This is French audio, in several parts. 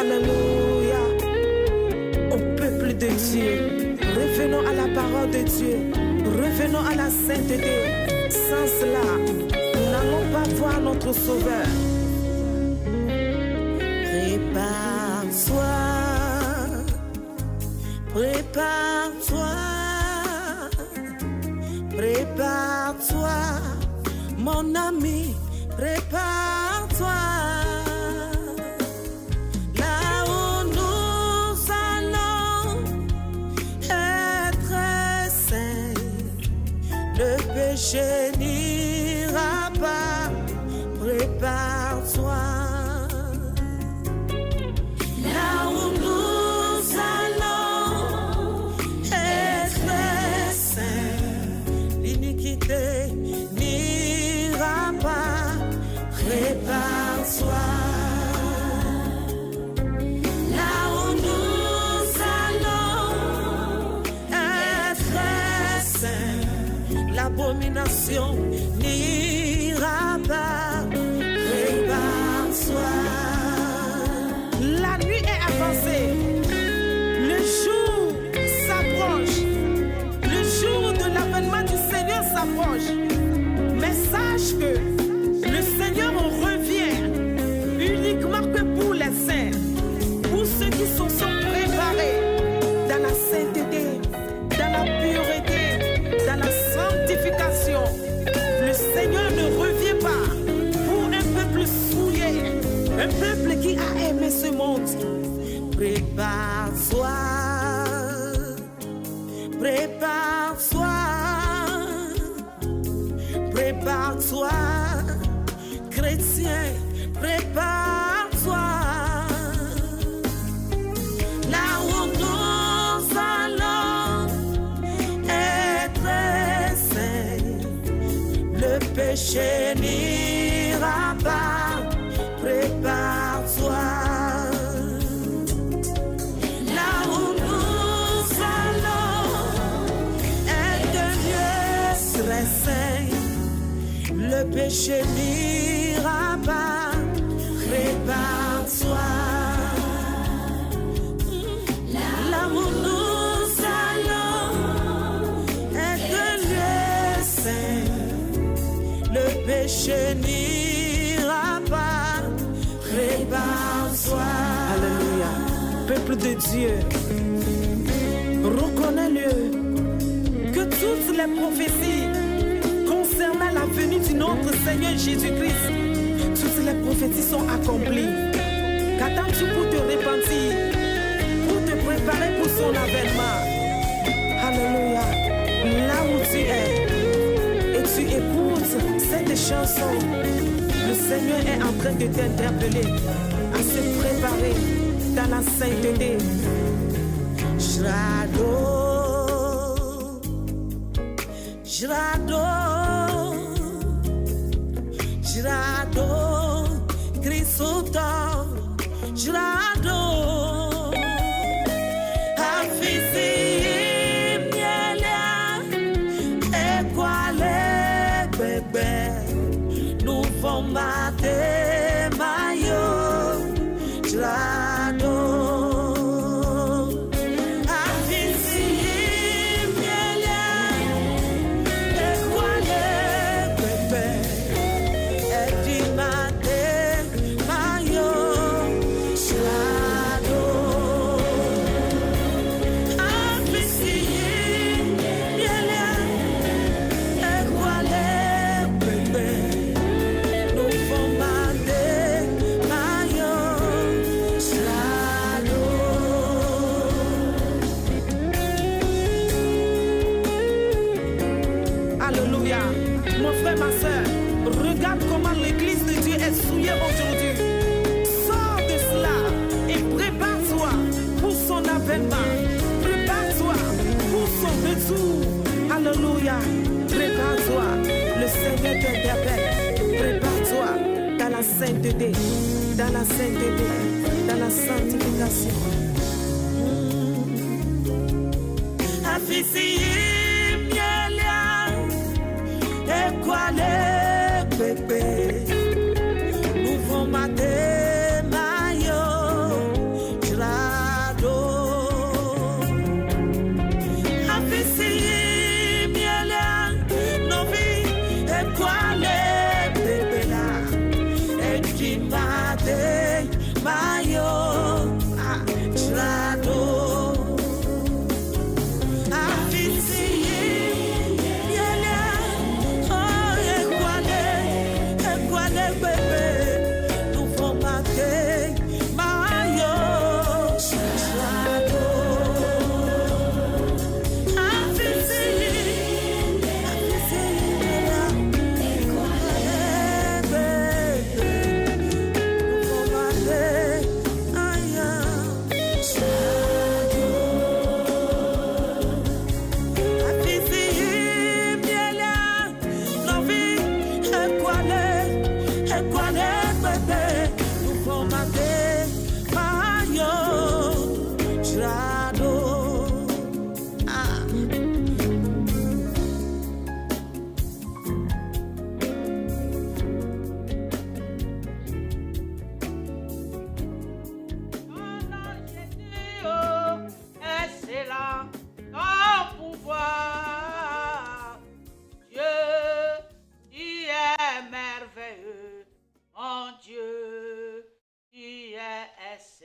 Alléluia. Au peuple de Dieu, revenons à la parole de Dieu. Revenons à la sainteté. Sans cela, nous n'allons pas voir notre Sauveur. Prépare-toi, prépare-toi, prépare-toi, mon ami, prépare-toi. Là où nous allons être saints, le péché n'ira pas. Prépare-toi. Là où nous allons être saints, l'iniquité n'ira pas. Prépare-toi. Là où nous allons être saints, l'abomination n'ira pas. Prépare-toi. La nuit est avancée. Le jour s'approche. Le jour de l'avènement du Seigneur s'approche. Mais sache que le Seigneur revient uniquement que pour les saints, pour ceux qui se sont préparés dans la sainteté, dans la pureté, dans la sanctification. Le Seigneur ne revient pas pour un peuple souillé, un peuple qui a aimé ce monde. Prépare-toi, prépare-toi, prépare-toi, chrétien, prépare-toi. Là où nous allons être saints, le péché n'ira pas. Prépare-toi. Là où nous allons être mieux très saints, le péché n'ira pas. Prépare-toi. Là où nous allons être mieux saints, le péché n'ira pas. Prépare-toi. Alléluia. Peuple de Dieu, reconnais-le que toutes les prophéties concernant la venue de notre Seigneur Jésus-Christ, toutes les prophéties sont accomplies. Qu'attends-tu pour te repentir, pour te préparer pour son avènement? Alléluia. Là où tu es et tu écoutes cette chanson, le Seigneur est en train de t'interpeller à se préparer dans la sainteté. Jrado, Jrado, Jrado, Christo, Jrado, Afisi, Mielia, Equale, Bebe. Nous vont battre maillot, Jrado. Afisi, Mielia, Equale, Bebe. Edimate, maillot, Jrado. Afisi, Mielia, Equale, Bebe. Alléluia. Mon frère, ma soeur, regarde comment l'église de Dieu est souillée aujourd'hui. Sors de cela et prépare-toi pour son avènement. Prépare-toi pour son retour. Alléluia. Prépare-toi. Le Seigneur t'interpelle. Prépare-toi dans la sainteté, dans la sainteté, dans la sanctification. Afisi, Mielia, Equale, Bebe. Nous vont mater maillot,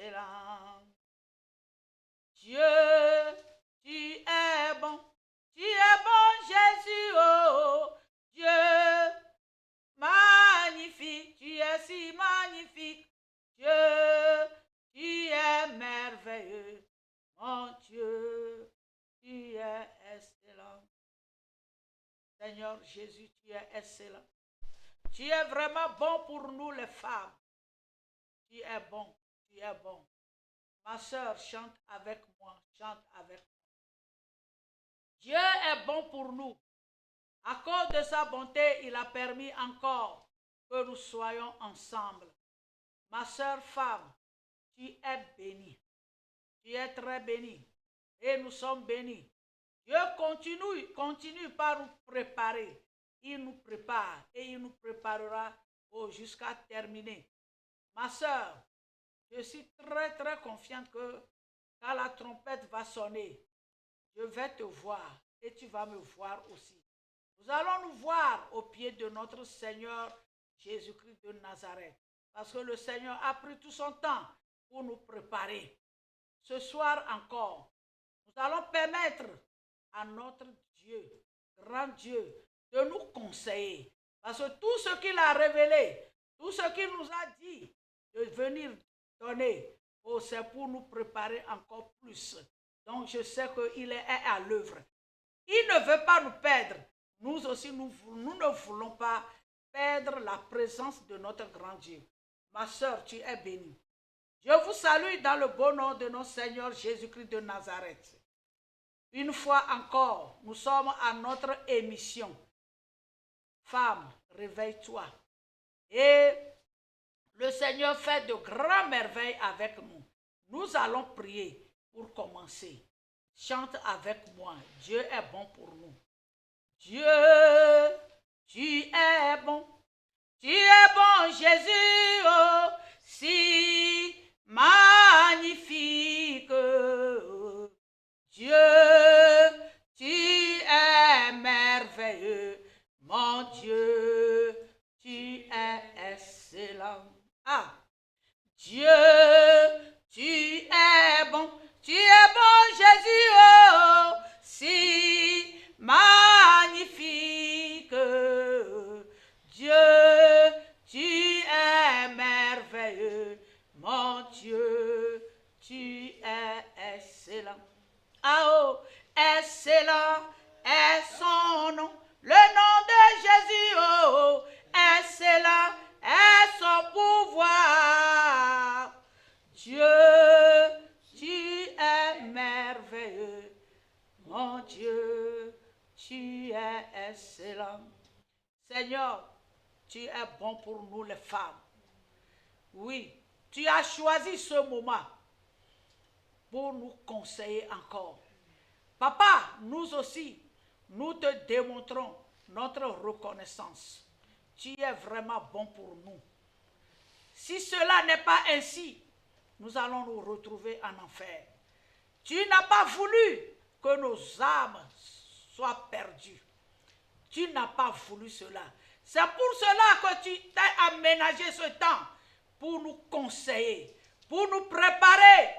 excellent. Dieu, tu es bon. Tu es bon, Jésus, oh Dieu, magnifique, tu es si magnifique. Dieu, tu es merveilleux. Mon Dieu, tu es excellent. Seigneur Jésus, tu es excellent. Tu es vraiment bon pour nous les femmes. Tu es bon, tu es bon. Ma soeur, chante avec moi, chante avec moi. Dieu est bon pour nous. À cause de sa bonté, il a permis encore que nous soyons ensemble. Ma soeur femme, tu es bénie. Tu es très bénie. Et nous sommes bénis. Dieu continue par nous préparer. Il nous prépare et il nous préparera jusqu'à terminer. Ma soeur, je suis très très confiante que quand la trompette va sonner, je vais te voir et tu vas me voir aussi. Nous allons nous voir au pied de notre Seigneur Jésus-Christ de Nazareth. Parce que le Seigneur a pris tout son temps pour nous préparer. Ce soir encore, nous allons permettre à notre Dieu, grand Dieu, de nous conseiller. Parce que tout ce qu'il a révélé, tout ce qu'il nous a dit de venir donner, c'est pour nous préparer encore plus. Donc je sais qu'il est à l'œuvre. Il ne veut pas nous perdre. Nous aussi, nous ne voulons pas perdre la présence de notre grand Dieu. Ma soeur, tu es bénie. Je vous salue dans le beau nom de notre Seigneur Jésus-Christ de Nazareth. Une fois encore, nous sommes à notre émission. Femme, réveille-toi. Et le Seigneur fait de grandes merveilles avec nous. Nous allons prier pour commencer. Chante avec moi. Dieu est bon pour nous. Dieu, tu es bon. Tu es bon, Jésus, oh, si magnifique. Dieu, tu es merveilleux. Mon Dieu, tu es excellent. Ah, Dieu, tu es bon. Tu es bon, Jésus, oh, si magnifique. Dieu, tu es merveilleux. Mon Dieu, tu es excellent. Ah oh, excellent est son nom. Le nom de Jésus, oh, excellent est son pouvoir. Dieu, tu es merveilleux. Mon Dieu, tu es excellent. Seigneur, tu es bon pour nous les femmes. Oui, tu as choisi ce moment pour nous conseiller encore. Papa, nous aussi, nous te démontrons notre reconnaissance. Tu es vraiment bon pour nous. Si cela n'est pas ainsi, nous allons nous retrouver en enfer. Tu n'as pas voulu que nos âmes soient perdues. Tu n'as pas voulu cela. C'est pour cela que tu t'es aménagé ce temps pour nous conseiller, pour nous préparer,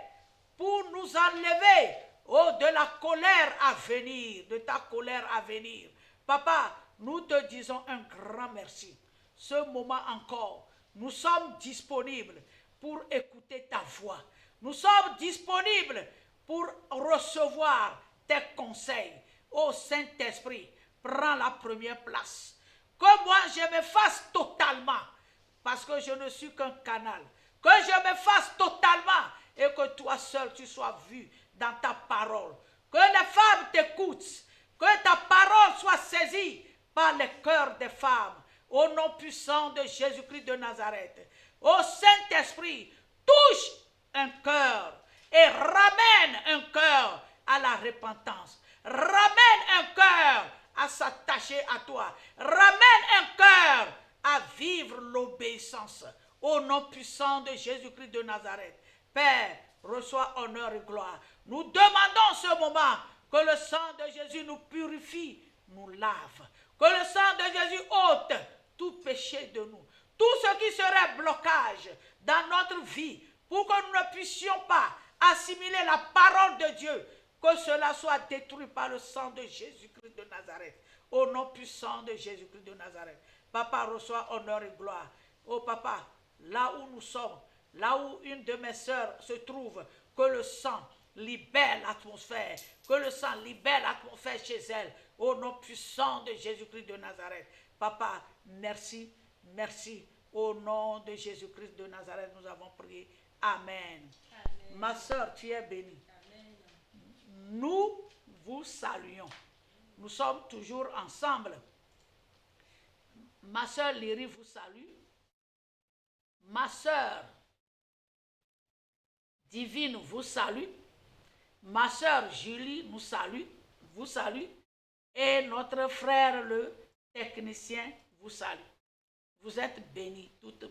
pour nous enlever de la colère à venir, de ta colère à venir. Papa, nous te disons un grand merci. Ce moment encore, nous sommes disponibles pour écouter ta voix. Nous sommes disponibles pour recevoir tes conseils. Ô Saint-Esprit, prends la première place. Que moi je me fasse totalement, parce que je ne suis qu'un canal. Que je me fasse totalement et que toi seul tu sois vu dans ta parole. Que les femmes t'écoutent. Que ta parole soit saisie par les cœurs des femmes. Au nom puissant de Jésus-Christ de Nazareth. Ô Saint-Esprit, touche un cœur et ramène un cœur à la repentance. Ramène un cœur à s'attacher à toi. Ramène un cœur à vivre l'obéissance. Au nom puissant de Jésus-Christ de Nazareth. Père, reçois honneur et gloire. Nous demandons ce moment que le sang de Jésus nous purifie, nous lave. Que le sang de Jésus ôte tout péché de nous. Tout ce qui serait blocage dans notre vie, pour que nous ne puissions pas assimiler la parole de Dieu, que cela soit détruit par le sang de Jésus-Christ de Nazareth. Au nom puissant de Jésus-Christ de Nazareth. Papa, reçois honneur et gloire. Oh papa, là où nous sommes, là où une de mes sœurs se trouve, que le sang libère l'atmosphère, que le sang libère l'atmosphère chez elle, au nom puissant de Jésus-Christ de Nazareth. Papa, merci, merci. Au nom de Jésus-Christ de Nazareth, nous avons prié. Amen. Amen. Ma sœur, tu es bénie. Amen. Nous vous saluons. Nous sommes toujours ensemble. Ma sœur Lyrie vous salue. Ma sœur Divine vous salue. Ma sœur Julie nous salue, vous salue. Et notre frère le technicien vous salue. Vous êtes bénis, toutes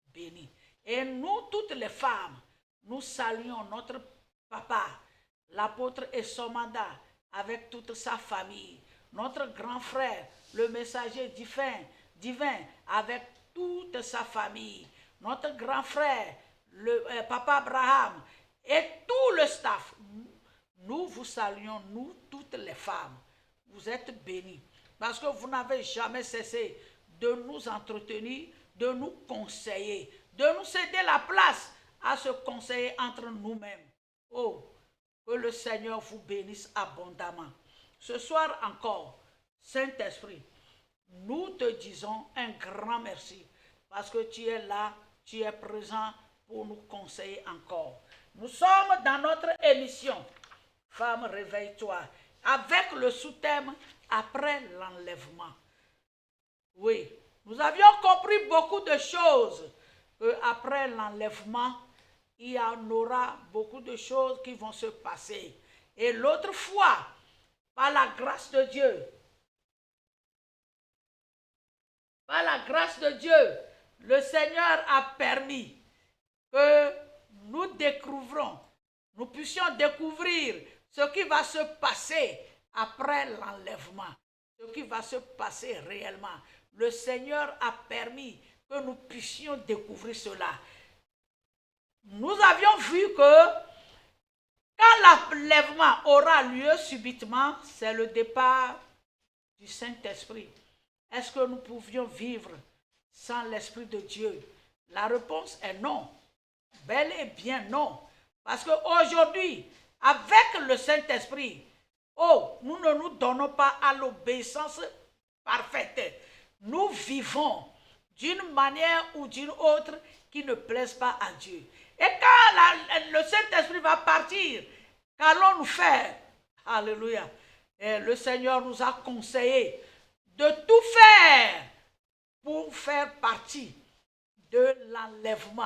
bénies. Et nous, toutes les femmes, nous saluons notre papa, l'apôtre Essomanda, avec toute sa famille. Notre grand frère, le messager divin, avec toute sa famille. Notre grand frère, le papa Abraham, et tout le staff. Nous vous saluons, nous, toutes les femmes. Vous êtes bénis. Parce que vous n'avez jamais cessé de nous entretenir, de nous conseiller, de nous céder la place à se conseiller entre nous-mêmes. Oh, que le Seigneur vous bénisse abondamment. Ce soir encore, Saint-Esprit, nous te disons un grand merci parce que tu es là, tu es présent pour nous conseiller encore. Nous sommes dans notre émission « Femme, réveille-toi » avec le sous-thème « Après l'enlèvement ». Oui, nous avions compris beaucoup de choses. Après l'enlèvement, il y en aura beaucoup de choses qui vont se passer. Et l'autre fois, par la grâce de Dieu, le Seigneur a permis que nous puissions découvrir ce qui va se passer après l'enlèvement, ce qui va se passer réellement. Le Seigneur a permis que nous puissions découvrir cela. Nous avions vu que quand l'enlèvement aura lieu subitement, c'est le départ du Saint-Esprit. Est-ce que nous pouvions vivre sans l'Esprit de Dieu? La réponse est non. Bel et bien non. Parce qu'aujourd'hui, avec le Saint-Esprit, nous ne nous donnons pas à l'obéissance parfaite. Nous vivons d'une manière ou d'une autre qui ne plaise pas à Dieu. Et quand le Saint-Esprit va partir, qu'allons-nous faire? Alléluia. Et le Seigneur nous a conseillé de tout faire pour faire partie de l'enlèvement.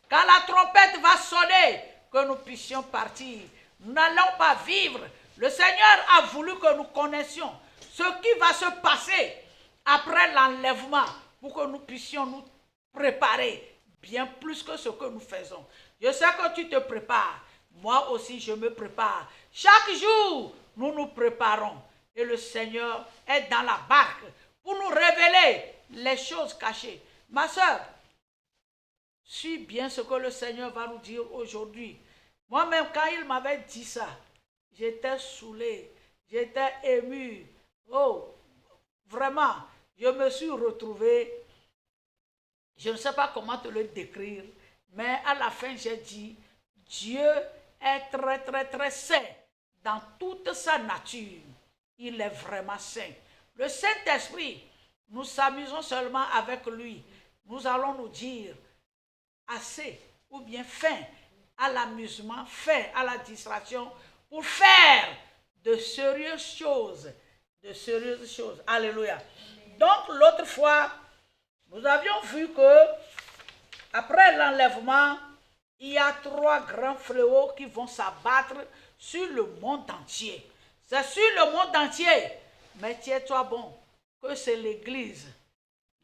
Quand la trompette va sonner, que nous puissions partir. Nous n'allons pas vivre. Le Seigneur a voulu que nous connaissions ce qui va se passer après l'enlèvement pour que nous puissions nous préparer bien plus que ce que nous faisons. Je sais que tu te prépares. Moi aussi, je me prépare. Chaque jour, nous nous préparons. Et le Seigneur est dans la barque pour nous révéler les choses cachées. Ma soeur, suis bien ce que le Seigneur va nous dire aujourd'hui. Moi-même, quand il m'avait dit ça, j'étais saoulé, j'étais ému. Oh, vraiment, je me suis retrouvé. Je ne sais pas comment te le décrire, mais à la fin, j'ai dit, Dieu est très, très, très saint dans toute sa nature. Il est vraiment saint. Le Saint-Esprit, nous s'amusons seulement avec lui. Nous allons nous dire assez ou bien fin à l'amusement, fin à la distraction pour faire de sérieuses choses. De sérieuses choses. Alléluia. Donc l'autre fois, nous avions vu que après l'enlèvement, il y a 3 grands fléaux qui vont s'abattre sur le monde entier. C'est sur le monde entier. Mais tiens-toi bon que c'est l'Église,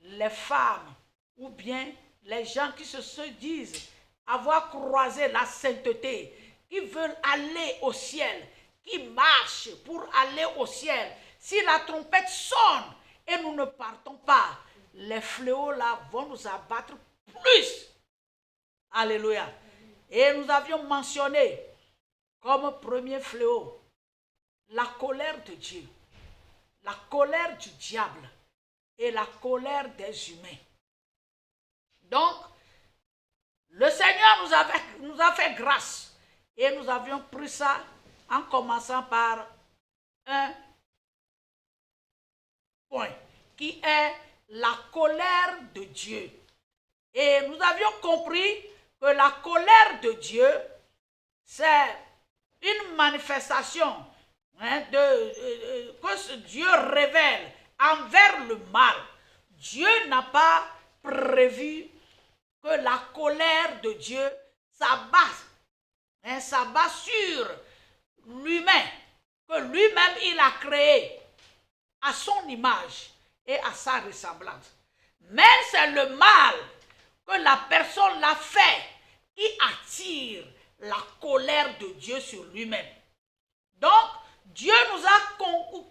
les femmes ou bien les gens qui se disent avoir croisé la sainteté, qui veulent aller au ciel, qui marchent pour aller au ciel. Si la trompette sonne et nous ne partons pas, les fléaux là vont nous abattre plus. Alléluia. Et nous avions mentionné comme premier fléau la colère de Dieu, la colère du diable et la colère des humains. Donc, le Seigneur nous a fait grâce et nous avions pris ça en commençant par un point qui est la colère de Dieu. Et nous avions compris que la colère de Dieu, c'est une manifestation que Dieu révèle envers le mal. Dieu n'a pas prévu que la colère de Dieu s'abat sur l'humain, que lui-même il a créé à son image et à sa ressemblance. Mais c'est le mal que la personne l'a fait qui attire la colère de Dieu sur lui-même. Donc, Dieu nous a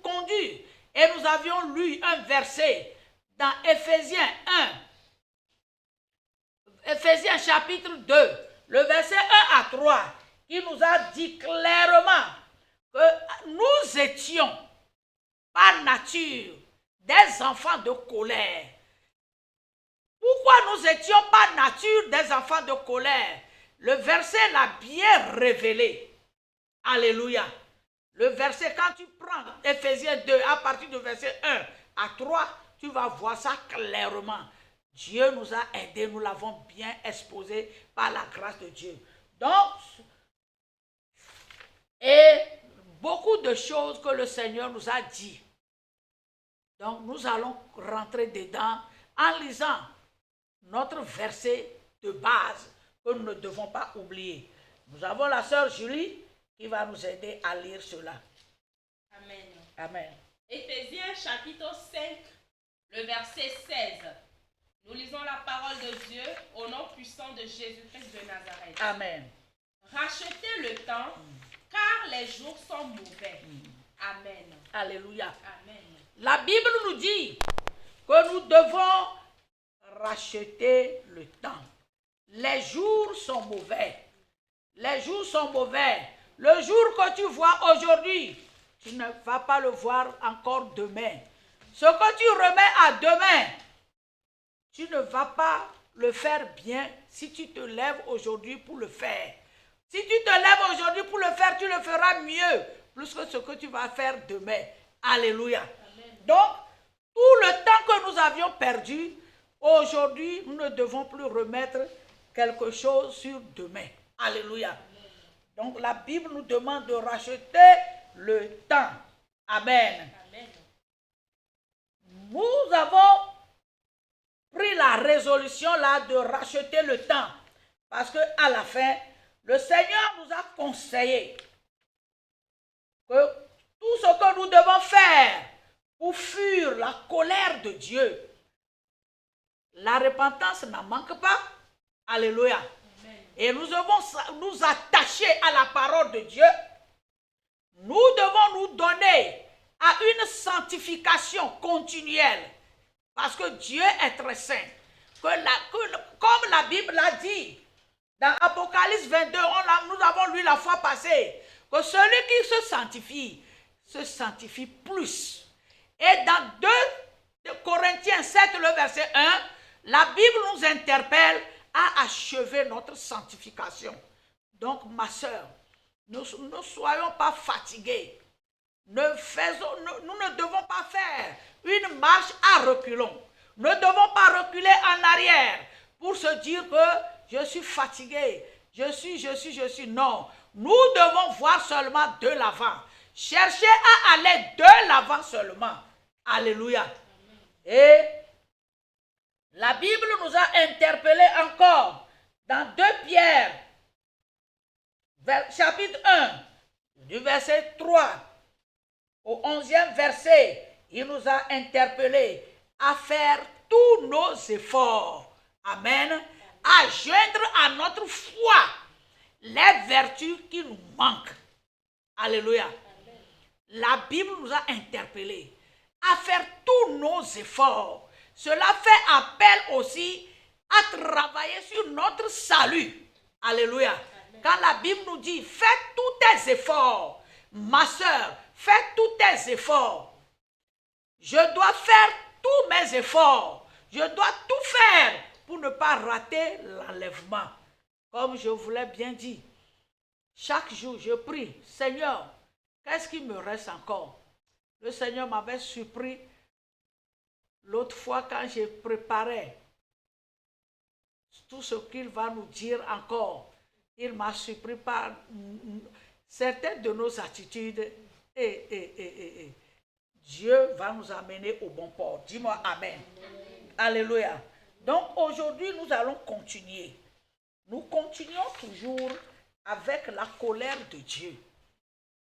conduits et nous avions lu un verset dans Éphésiens 1, Éphésiens chapitre 2, le verset 1 à 3, qui nous a dit clairement que nous étions par nature des enfants de colère. Pourquoi nous étions par nature des enfants de colère? Le verset l'a bien révélé. Alléluia. Le verset, quand tu prends Éphésiens 2, à partir du verset 1 à 3, tu vas voir ça clairement. Dieu nous a aidés, nous l'avons bien exposé par la grâce de Dieu. Donc, et beaucoup de choses que le Seigneur nous a dit. Donc, nous allons rentrer dedans en lisant notre verset de base que nous ne devons pas oublier. Nous avons la sœur Julie qui va nous aider à lire cela. Amen. Amen. Éphésiens chapitre 5, le verset 16. Nous lisons la parole de Dieu au nom puissant de Jésus-Christ de Nazareth. Amen. Rachetez le temps, car les jours sont mauvais. Amen. Alléluia. Amen. La Bible nous dit que nous devons racheter le temps. Les jours sont mauvais. Les jours sont mauvais. Le jour que tu vois aujourd'hui, tu ne vas pas le voir encore demain. Ce que tu remets à demain, tu ne vas pas le faire bien si tu te lèves aujourd'hui pour le faire. Si tu te lèves aujourd'hui pour le faire, tu le feras mieux, plus que ce que tu vas faire demain. Alléluia. Amen. Donc, tout le temps que nous avions perdu, aujourd'hui, nous ne devons plus remettre quelque chose sur demain. Alléluia. Amen. Donc, la Bible nous demande de racheter le temps. Amen. Amen. Nous avons pris la résolution là de racheter le temps. Parce qu'à la fin, le Seigneur nous a conseillé que tout ce que nous devons faire pour fuir la colère de Dieu, la repentance n'en manque pas. Alléluia. Amen. Et nous devons nous attacher à la parole de Dieu. Nous devons nous donner à une sanctification continuelle. Parce que Dieu est très saint. Comme la Bible l'a dit, dans Apocalypse 22, nous avons lu la fois passée, que celui qui se sanctifie plus. Et dans 2 Corinthiens 7, le verset 1, la Bible nous interpelle à achever notre sanctification. Donc, ma soeur, nous ne soyons pas fatigués. Nous ne devons pas faire une marche à reculons. Nous ne devons pas reculer en arrière pour se dire que je suis fatigué, je suis. Non, nous devons voir seulement de l'avant. Cherchez à aller de l'avant seulement. Alléluia. Amen. Et la Bible nous a interpellés encore dans 2 Pierre, chapitre 1, du verset 3 au 11e verset. Il nous a interpellés à faire tous nos efforts. Amen. À joindre à notre foi les vertus qui nous manquent. Alléluia. Amen. La Bible nous a interpellés à faire tous nos efforts. Cela fait appel aussi à travailler sur notre salut. Alléluia. Quand la Bible nous dit, fais tous tes efforts, ma soeur, fais tous tes efforts. Je dois faire tous mes efforts. Je dois tout faire pour ne pas rater l'enlèvement. Comme je vous l'ai bien dit, chaque jour je prie, Seigneur, qu'est-ce qui me reste encore? Le Seigneur m'avait surpris l'autre fois quand j'ai préparé tout ce qu'il va nous dire encore. Il m'a surpris par certaines de nos attitudes et Dieu va nous amener au bon port. Dis-moi Amen. Alléluia. Donc aujourd'hui, nous allons continuer. Nous continuons toujours avec la colère de Dieu.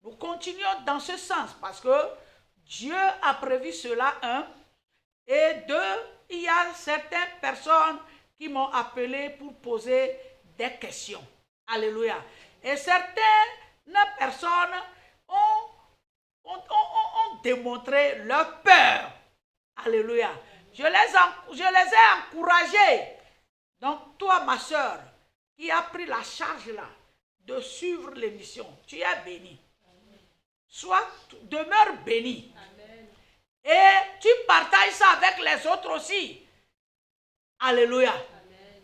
Nous continuons dans ce sens parce que Dieu a prévu cela, un. Et deux, il y a certaines personnes qui m'ont appelé pour poser des questions. Alléluia. Et certaines personnes ont démontré leur peur. Alléluia. Je les ai encouragés. Donc, toi, ma soeur, qui a pris la charge là de suivre l'émission, tu es béni. Soit demeure béni. Amen. Et tu partages ça avec les autres aussi. Alléluia. Amen.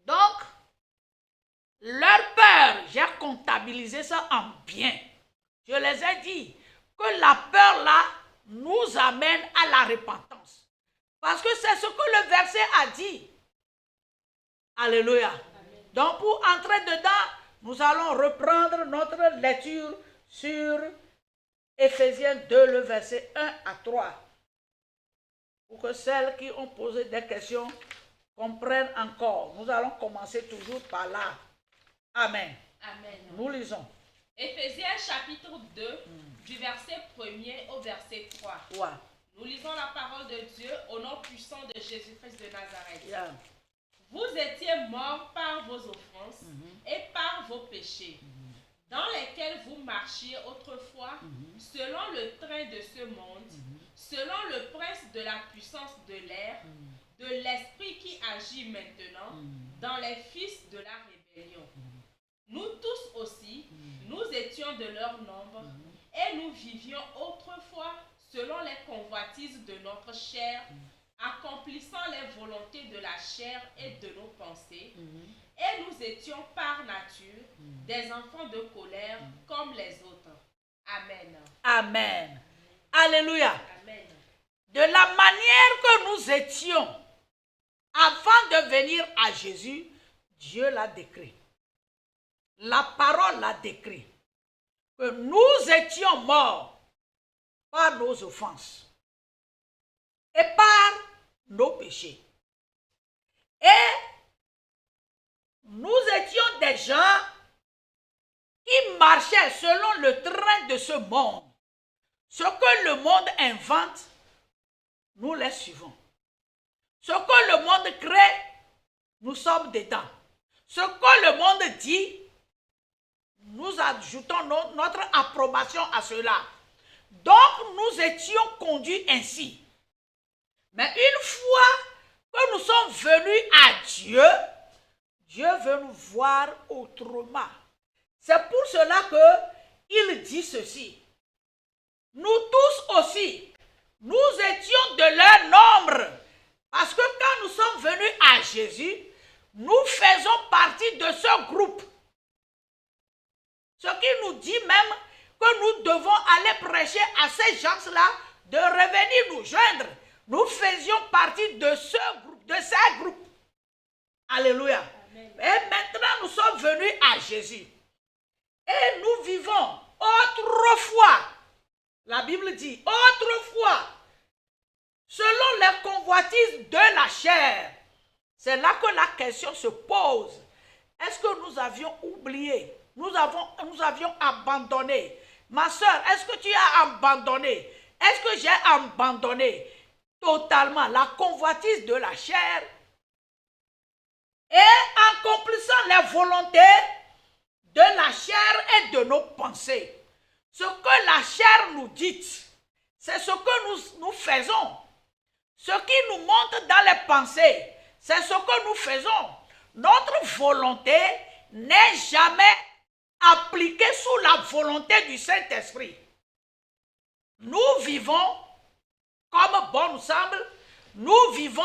Donc, leur peur, j'ai comptabilisé ça en bien. Je les ai dit que la peur là nous amène à la repentance. Parce que c'est ce que le verset a dit. Alléluia. Amen. Donc pour entrer dedans, nous allons reprendre notre lecture sur Éphésiens 2, le verset 1 à 3. Pour que celles qui ont posé des questions comprennent encore. Nous allons commencer toujours par là. Amen. Amen. Nous lisons. Éphésiens chapitre 2, du verset 1er au verset 3. Ouais. Nous lisons la parole de Dieu au nom puissant de Jésus-Christ de Nazareth. Yeah. Vous étiez morts par vos offenses et par vos péchés, dans lesquels vous marchiez autrefois, selon le train de ce monde, selon le prince de la puissance de l'air, de l'esprit qui agit maintenant dans les fils de la rébellion. Nous tous aussi, nous étions de leur nombre et nous vivions autrefois selon les convoitises de notre chair, accomplissant les volontés de la chair et de nos pensées, et nous étions par nature des enfants de colère comme les autres. Amen. Amen. Alléluia. Amen. De la manière que nous étions avant de venir à Jésus, Dieu l'a décrit. La parole l'a décrit. Que nous étions morts par nos offenses et par nos péchés. Et nous étions des gens qui marchaient selon le train de ce monde. Ce que le monde invente, nous les suivons. Ce que le monde crée, nous sommes dedans. Ce que le monde dit, nous ajoutons notre approbation à cela. Donc, nous étions conduits ainsi. Mais une fois que nous sommes venus à Dieu, Dieu veut nous voir autrement. C'est pour cela qu'il dit ceci. Nous tous aussi, nous étions de leur nombre. Parce que quand nous sommes venus à Jésus, nous faisons partie de ce groupe. Ce qui nous dit même que nous devons aller prêcher à ces gens-là de revenir nous joindre. Nous faisions partie de ce groupe, de ces groupes. Alléluia. Amen. Et maintenant, nous sommes venus à Jésus. Et nous vivons autrefois. La Bible dit autrefois, selon les convoitises de la chair. C'est là que la question se pose. Est-ce que nous avions oublié? Nous avions abandonné. Ma soeur, est-ce que tu as abandonné? Est-ce que j'ai abandonné totalement la convoitise de la chair et accomplissant les volontés de la chair et de nos pensées? Ce que la chair nous dit, c'est ce que nous faisons. Ce qui nous monte dans les pensées, c'est ce que nous faisons. Notre volonté n'est jamais appliqué sous la volonté du Saint-Esprit. Nous vivons, comme bon nous semble, nous vivons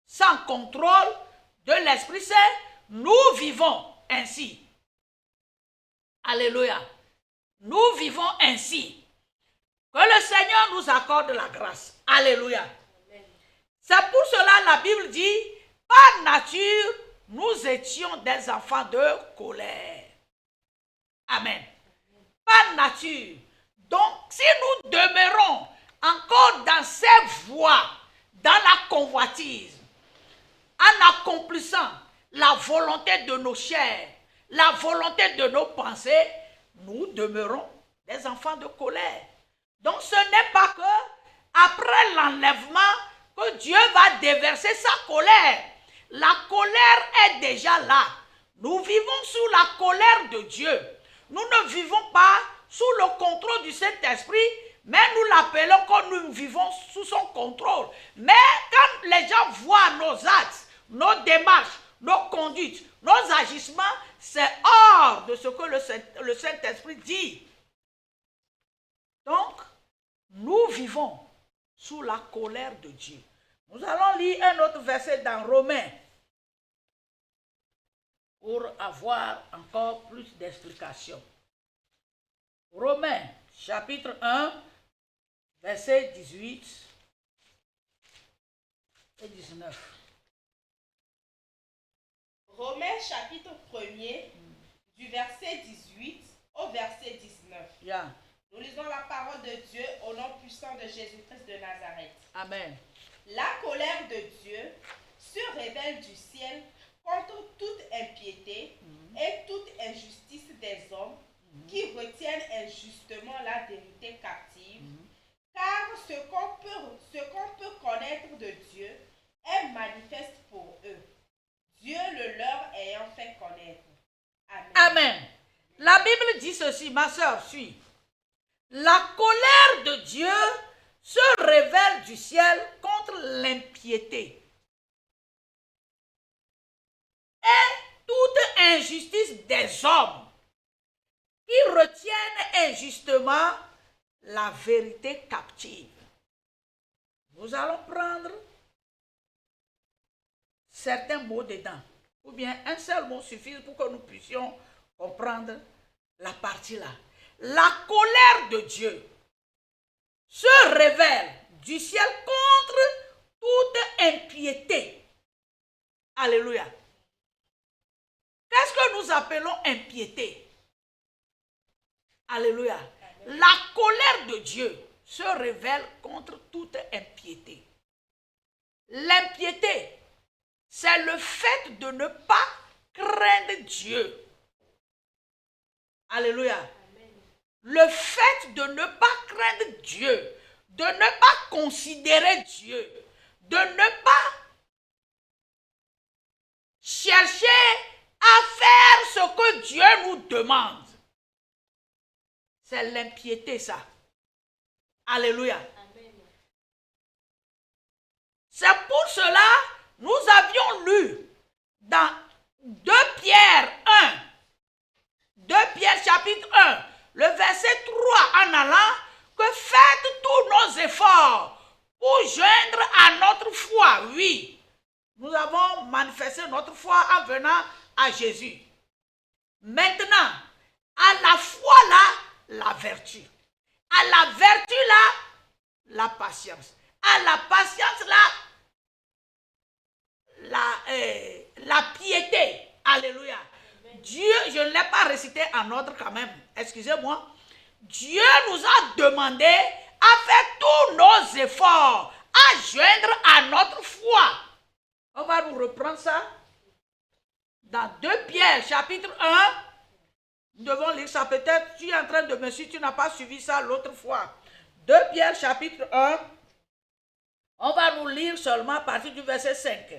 sans contrôle de l'Esprit Saint, nous vivons ainsi. Alléluia. Nous vivons ainsi. Que le Seigneur nous accorde la grâce. Alléluia. C'est pour cela la Bible dit, par nature, nous étions des enfants de colère. Amen. Par nature. Donc, si nous demeurons encore dans ces voies, dans la convoitise, en accomplissant la volonté de nos chairs, la volonté de nos pensées, nous demeurons des enfants de colère. Donc, ce n'est pas que après l'enlèvement que Dieu va déverser sa colère. La colère est déjà là. Nous vivons sous la colère de Dieu. Nous ne vivons pas sous le contrôle du Saint-Esprit, mais nous l'appelons comme nous vivons sous son contrôle. Mais quand les gens voient nos actes, nos démarches, nos conduites, nos agissements, c'est hors de ce que le Saint-Esprit dit. Donc, nous vivons sous la colère de Dieu. Nous allons lire un autre verset dans Romains pour avoir encore plus d'explications. Romains, chapitre 1, verset 18 et 19. Romains, chapitre 1er, du verset 18 au verset 19. Yeah. Nous lisons la parole de Dieu au nom puissant de Jésus-Christ de Nazareth. Amen. La colère de Dieu se révèle du ciel contre toute impiété et toute injustice des hommes qui retiennent injustement la vérité captive, car ce qu'on peut connaître de Dieu est manifeste pour eux, Dieu le leur ayant fait connaître. Amen. Amen. La Bible dit ceci, ma soeur, suis. La colère de Dieu se révèle du ciel contre l'impiété et toute injustice des hommes qui retiennent injustement la vérité captive. Nous allons prendre certains mots dedans, ou bien un seul mot suffit pour que nous puissions comprendre la partie là. La colère de Dieu se révèle du ciel contre toute impiété. Alléluia. Qu'est-ce que nous appelons impiété? Alléluia. La colère de Dieu se révèle contre toute impiété. L'impiété, c'est le fait de ne pas craindre Dieu. Alléluia. Le fait de ne pas craindre Dieu, de ne pas considérer Dieu, de ne pas chercher à faire ce que Dieu nous demande. C'est l'impiété, ça. Alléluia. Amen. C'est pour cela nous avions lu dans 2 Pierre 1, 2 Pierre chapitre 1, le verset 3 en allant, que faites tous nos efforts pour joindre à notre foi. Oui, nous avons manifesté notre foi en venant à Jésus. Maintenant, à la foi là, la vertu. À la vertu là, la patience. À la patience là, la piété. Alléluia. Dieu, je ne l'ai pas récité en ordre quand même, excusez-moi. Dieu nous a demandé à faire tous nos efforts, à joindre à notre foi. On va nous reprendre ça dans 2 Pierre chapitre 1. Nous devons lire ça peut-être. Tu es en train de me suivre, tu n'as pas suivi ça l'autre fois. 2 Pierre chapitre 1. On va nous lire seulement à partir du verset 5.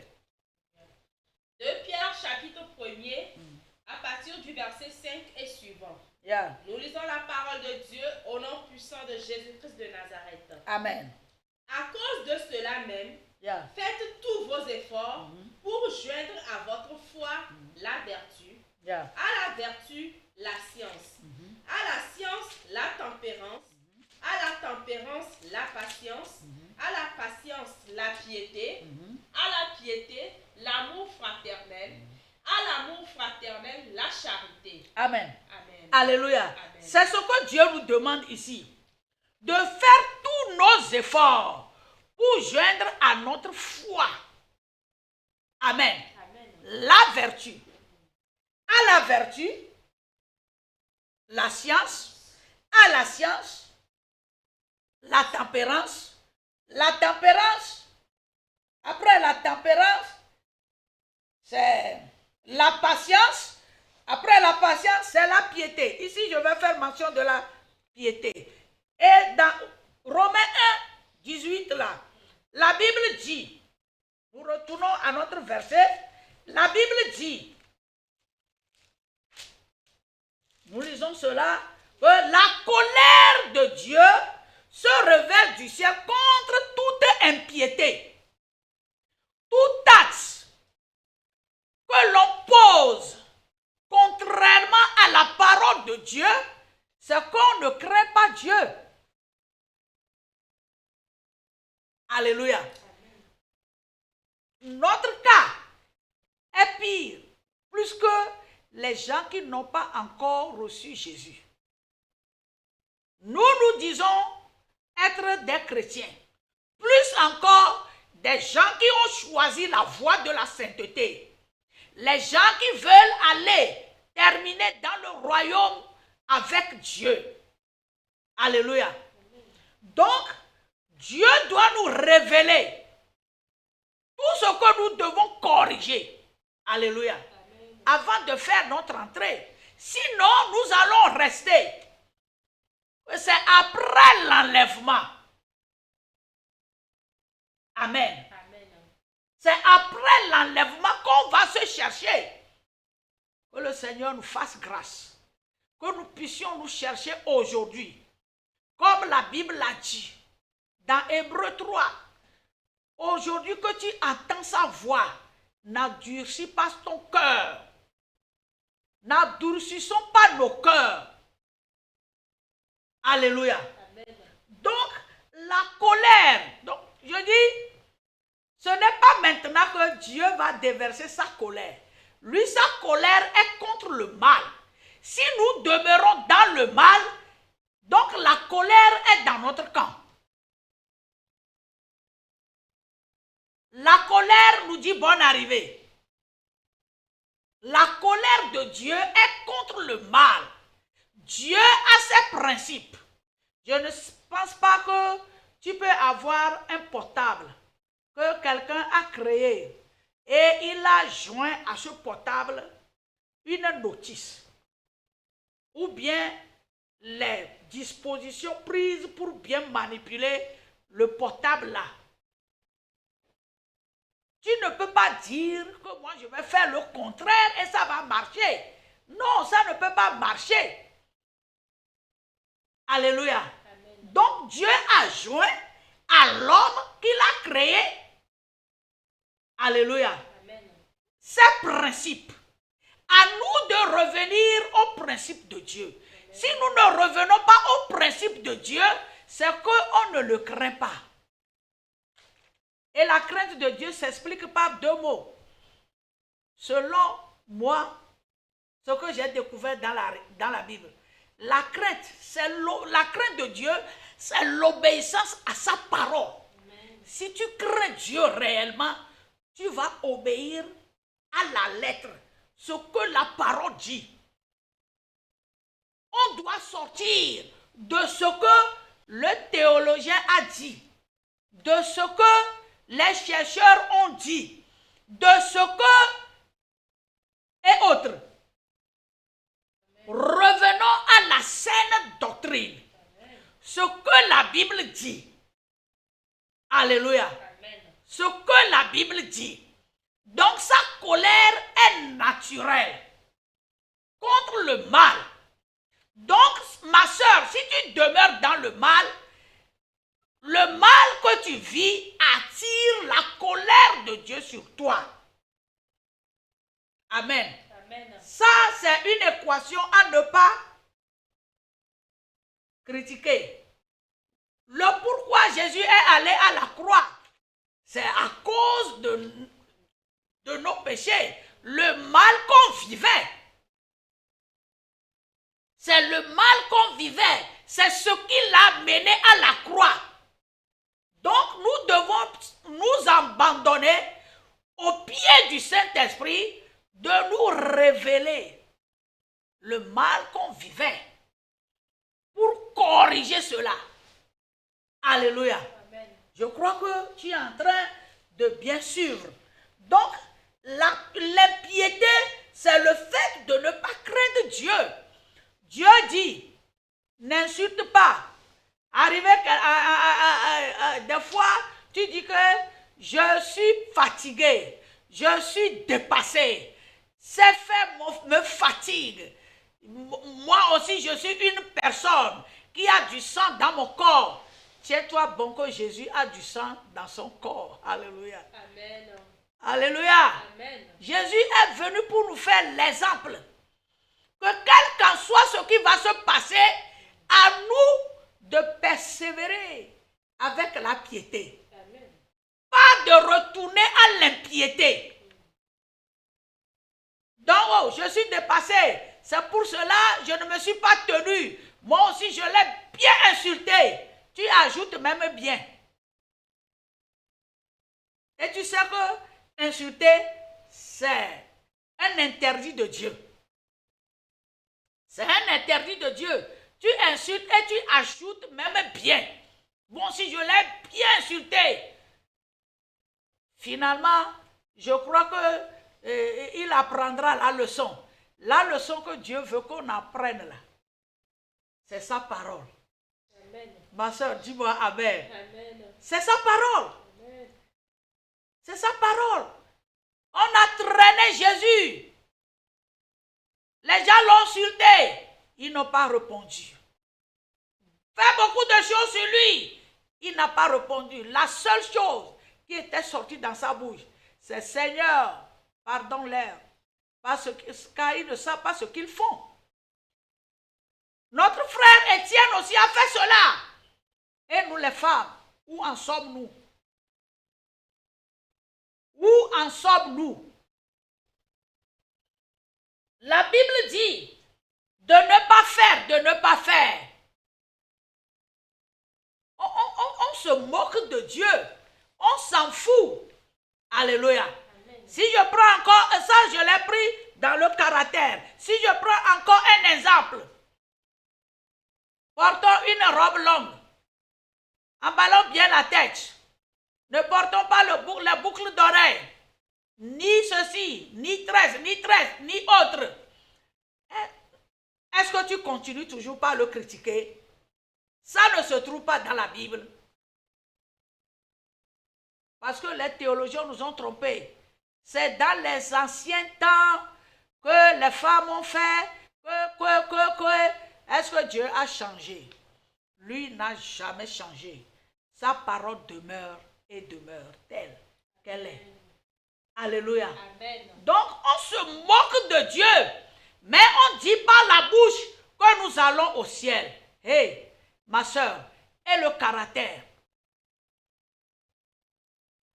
2 Pierre chapitre 1er. À partir du verset 5 et suivant. Yeah. Nous lisons la parole de Dieu au nom puissant de Jésus-Christ de Nazareth. Amen. À cause de cela même, faites tous vos efforts pour joindre à votre foi la vertu, À la vertu, la science. À la science, la tempérance. À la tempérance, la patience. À la patience, la piété. À la piété, l'amour fraternel. À l'amour fraternel, la charité. Amen. Amen. Alléluia. Amen. C'est ce que Dieu nous demande ici. De faire tous nos efforts pour joindre à notre foi. Amen. Amen. La vertu. À la vertu, la science. À la science, la tempérance. La tempérance. Après la tempérance, c'est la patience. Après la patience, c'est la piété. Ici, je vais faire mention de la piété. Et dans Romains 1, 18, là, la Bible dit, nous retournons à notre verset, la Bible dit, nous lisons cela, que la colère de Dieu se révèle du ciel contre toute impiété, tout acte que l'on pose contrairement à la parole de Dieu, c'est qu'on ne craint pas Dieu. Alléluia. Amen. Notre cas est pire, plus que les gens qui n'ont pas encore reçu Jésus. Nous disons être des chrétiens, plus encore des gens qui ont choisi la voie de la sainteté. Les gens qui veulent aller terminer dans le royaume avec Dieu. Alléluia. Donc, Dieu doit nous révéler tout ce que nous devons corriger. Alléluia. Avant de faire notre entrée. Sinon, nous allons rester. C'est après l'enlèvement. Amen. C'est après l'enlèvement qu'on va se chercher. Que le Seigneur nous fasse grâce. Que nous puissions nous chercher aujourd'hui. Comme la Bible l'a dit. Dans Hébreux 3. Aujourd'hui que tu entends sa voix, n'endurcis pas ton cœur. N'endurcissons pas nos cœurs. Alléluia. Amen. Donc, la colère. Donc, je dis, ce n'est pas maintenant que Dieu va déverser sa colère. Lui, sa colère est contre le mal. Si nous demeurons dans le mal, donc la colère est dans notre camp. La colère nous dit bonne arrivée. La colère de Dieu est contre le mal. Dieu a ses principes. Je ne pense pas que tu peux avoir un portable que quelqu'un a créé et il a joint à ce portable une notice ou bien les dispositions prises pour bien manipuler le portable là. Tu ne peux pas dire que moi je vais faire le contraire et ça va marcher. Non, ça ne peut pas marcher. Alléluia. Amen. Donc Dieu a joint à l'homme qu'il a créé. Alléluia. Amen. Ces principes. À nous de revenir au principe de Dieu. Amen. Si nous ne revenons pas au principe de Dieu, c'est qu'on ne le craint pas. Et la crainte de Dieu s'explique par deux mots. Selon moi, ce que j'ai découvert dans la Bible, la crainte, la crainte de Dieu, c'est l'obéissance à sa parole. Amen. Si tu crains Dieu réellement, tu vas obéir à la lettre, ce que la parole dit. On doit sortir de ce que le théologien a dit, de ce que les chercheurs ont dit, de ce que et autres. Revenons à la saine doctrine. Ce que la Bible dit. Alléluia. Ce que la Bible dit. Donc sa colère est naturelle contre le mal. Donc ma soeur, si tu demeures dans le mal que tu vis attire la colère de Dieu sur toi. Amen. Ça, c'est une équation à ne pas critiquer. Le pourquoi Jésus est allé à la croix, c'est à cause de nos péchés, le mal qu'on vivait. C'est le mal qu'on vivait, c'est ce qui l'a mené à la croix. Donc nous devons nous abandonner au pied du Saint-Esprit de nous révéler le mal qu'on vivait pour corriger cela. Alléluia. Amen. Je crois que tu es en train de bien suivre. Donc, l'impiété, c'est le fait de ne pas craindre Dieu. Dieu dit, n'insulte pas. Des fois, tu dis que je suis fatigué, je suis dépassé. Ces faits me fatiguent. Moi aussi, je suis une personne qui a du sang dans mon corps. Tiens-toi bon que Jésus a du sang dans son corps. Alléluia. Amen. Alléluia. Amen. Jésus est venu pour nous faire l'exemple. Que quel qu'en soit ce qui va se passer, à nous de persévérer avec la piété. Amen. Pas de retourner à l'impiété. Donc, oh, je suis dépassé. C'est pour cela que je ne me suis pas tenu. Moi aussi, je l'ai bien insulté. Tu ajoutes même bien. Et tu sais que insulter, c'est un interdit de Dieu. C'est un interdit de Dieu. Tu insultes et tu ajoutes même bien. Bon, si je l'ai bien insulté, finalement, je crois qu'il apprendra la leçon. La leçon que Dieu veut qu'on apprenne là, c'est sa parole. Amen. Ma soeur, dis-moi Amen. Amen. C'est sa parole. Amen. C'est sa parole. On a traîné Jésus. Les gens l'ont insulté. Ils n'ont pas répondu. Fait beaucoup de choses sur lui. Il n'a pas répondu. La seule chose qui était sortie dans sa bouche, c'est Seigneur, pardonne-leur. Car ils ne savent pas ce qu'ils font. Notre frère Étienne aussi a fait cela. Et nous les femmes, où en sommes-nous? Où en sommes-nous? La Bible dit de ne pas faire, de ne pas faire. On se moque de Dieu. On s'en fout. Alléluia. Amen. Si je prends encore, ça je l'ai pris dans le caractère. Si je prends encore un exemple. Portons une robe longue. Emballons bien la tête. Ne portons pas les boucles d'oreilles. Ni ceci, ni tresse, ni autre. Est-ce que tu continues toujours par le critiquer? Ça ne se trouve pas dans la Bible. Parce que les théologiens nous ont trompés. C'est dans les anciens temps que les femmes ont fait Est-ce que Dieu a changé? Lui n'a jamais changé. Sa parole demeure et demeure telle qu'elle est. Alléluia. Amen. Donc on se moque de Dieu, mais on dit par la bouche que nous allons au ciel. Hé, ma soeur, et le caractère.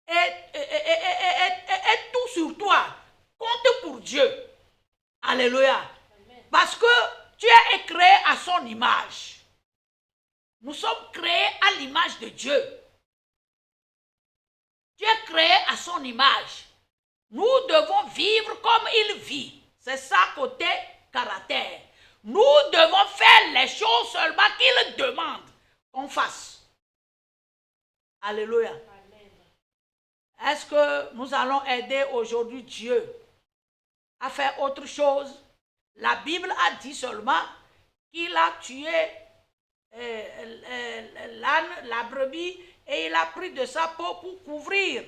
Et tout sur toi, compte pour Dieu. Alléluia. Amen. Parce que tu es créé à son image. Nous sommes créés à l'image de Dieu. Tu es créé à son image. Nous devons vivre comme il vit. C'est ça côté caractère. Nous devons faire les choses seulement qu'il demande qu'on fasse. Alléluia. Amen. Est-ce que nous allons aider aujourd'hui Dieu à faire autre chose? La Bible a dit seulement qu'il a tué l'âne, la brebis, et il a pris de sa peau pour couvrir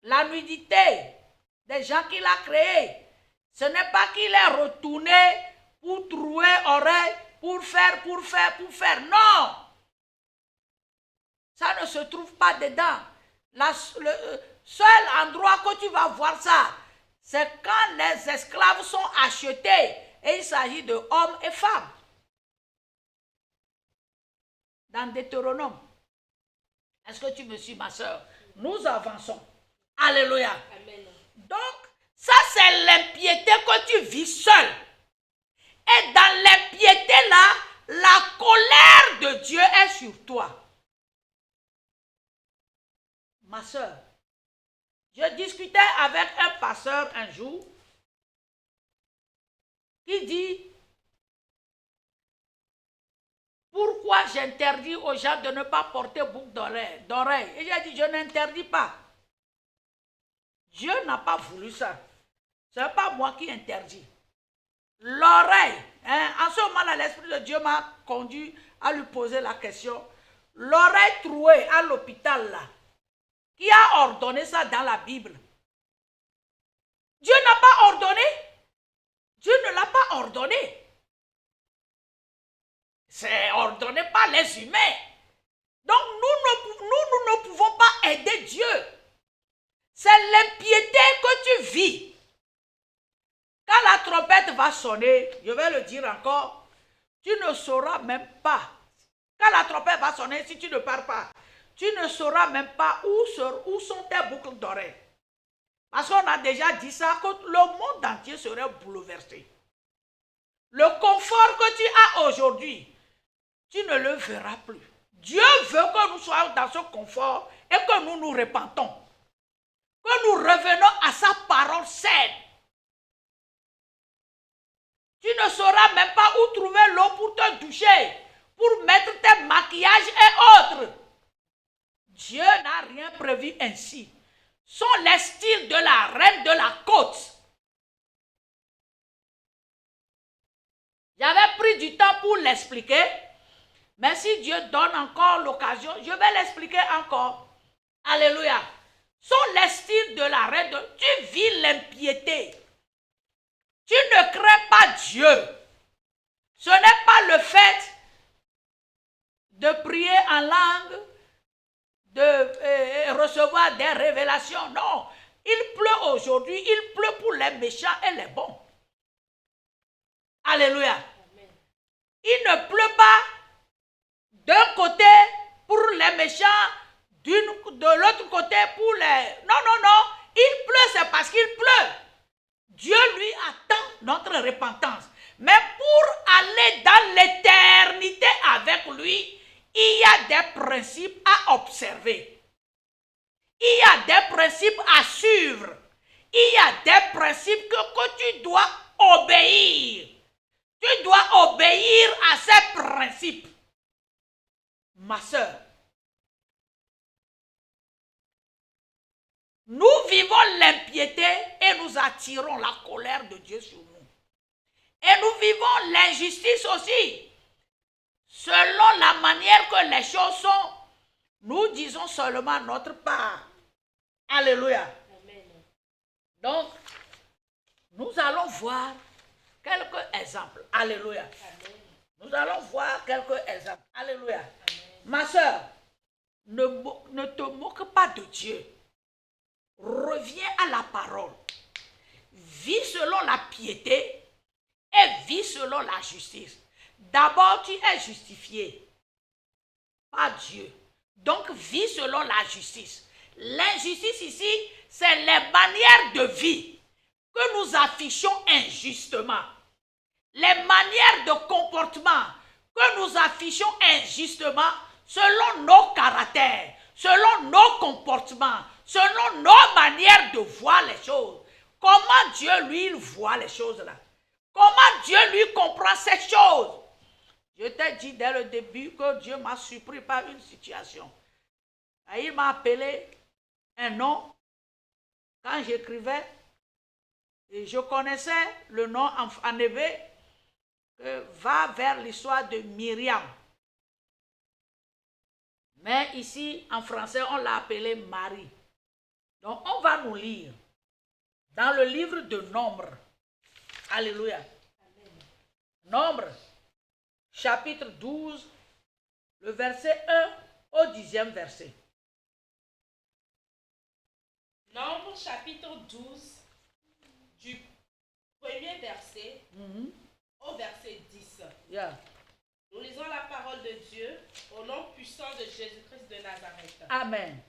la nudité des gens qu'il a créés. Ce n'est pas qu'il est retourné pour trouer oreille, pour faire. Non! Ça ne se trouve pas dedans. Le seul endroit que tu vas voir ça, c'est quand les esclaves sont achetés et il s'agit de hommes et femmes. Dans Deutéronome. Est-ce que tu me suis, ma soeur? Nous avançons. Alléluia. Amen. Donc, ça c'est l'impiété que tu vis seul. Et dans l'impiété là, la colère de Dieu est sur toi. Ma soeur, je discutais avec un pasteur un jour qui dit: pourquoi j'interdis aux gens de ne pas porter boucle d'oreille? Et j'ai dit: je n'interdis pas. Dieu n'a pas voulu ça. Ce n'est pas moi qui interdis. L'oreille, en ce moment-là, l'Esprit de Dieu m'a conduit à lui poser la question. L'oreille trouée à l'hôpital là, qui a ordonné ça dans la Bible? Dieu n'a pas ordonné. Dieu ne l'a pas ordonné. C'est ordonné par les humains. Donc nous ne pouvons pas aider Dieu. C'est l'impiété que tu vis. Quand la trompette va sonner, je vais le dire encore, tu ne sauras même pas. Quand la trompette va sonner, si tu ne pars pas, tu ne sauras même pas où sont tes boucles d'oreilles. Parce qu'on a déjà dit ça, que le monde entier serait bouleversé. Le confort que tu as aujourd'hui, tu ne le verras plus. Dieu veut que nous soyons dans ce confort et que nous nous repentons. Que nous revenons à sa parole saine. Tu ne sauras même pas où trouver l'eau pour te doucher, pour mettre tes maquillages et autres. Dieu n'a rien prévu ainsi. Sont les styles de la reine de la côte. J'avais pris du temps pour l'expliquer, mais si Dieu donne encore l'occasion, je vais l'expliquer encore. Alléluia. Sont les styles de la reine de... Tu vis l'impiété. Tu ne crains pas Dieu. Ce n'est pas le fait de prier en langue, de recevoir des révélations. Non. Il pleut aujourd'hui, il pleut pour les méchants et les bons. Alléluia. Amen. Il ne pleut pas d'un côté pour les méchants, de l'autre côté pour les... Non, non, non. Il pleut, c'est parce qu'il pleut. Dieu, lui, attend notre repentance. Mais pour aller dans l'éternité avec lui, il y a des principes à observer. Il y a des principes à suivre. Il y a des principes que tu dois obéir. Tu dois obéir à ces principes. Ma soeur, nous vivons l'impiété et nous attirons la colère de Dieu sur nous. Et nous vivons l'injustice aussi. Selon la manière que les choses sont, nous disons seulement notre part. Alléluia. Amen. Donc, nous allons voir quelques exemples. Alléluia. Amen. Nous allons voir quelques exemples. Alléluia. Amen. Ma soeur, ne te moque pas de Dieu. Reviens à la parole. Vis selon la piété et vis selon la justice. D'abord, tu es justifié par Dieu. Donc, vis selon la justice. L'injustice ici, c'est les manières de vie que nous affichons injustement. Les manières de comportement que nous affichons injustement selon nos caractères, selon nos comportements, selon nos manières de voir les choses. Comment Dieu, lui, il voit les choses là? Comment Dieu, lui, comprend ces choses? Je t'ai dit dès le début que Dieu m'a surpris par une situation. Et il m'a appelé un nom. Quand j'écrivais, et je connaissais le nom en hébreu, que va vers l'histoire de Myriam. Mais ici, en français, on l'a appelé Marie. Donc, on va nous lire dans le livre de Nombre. Alléluia. Amen. Nombre, chapitre 12, le verset 1 au 10e verset. Nombre, chapitre 12, du premier verset au verset 10. Nous lisons la parole de Dieu au nom puissant de Jésus-Christ de Nazareth. Amen.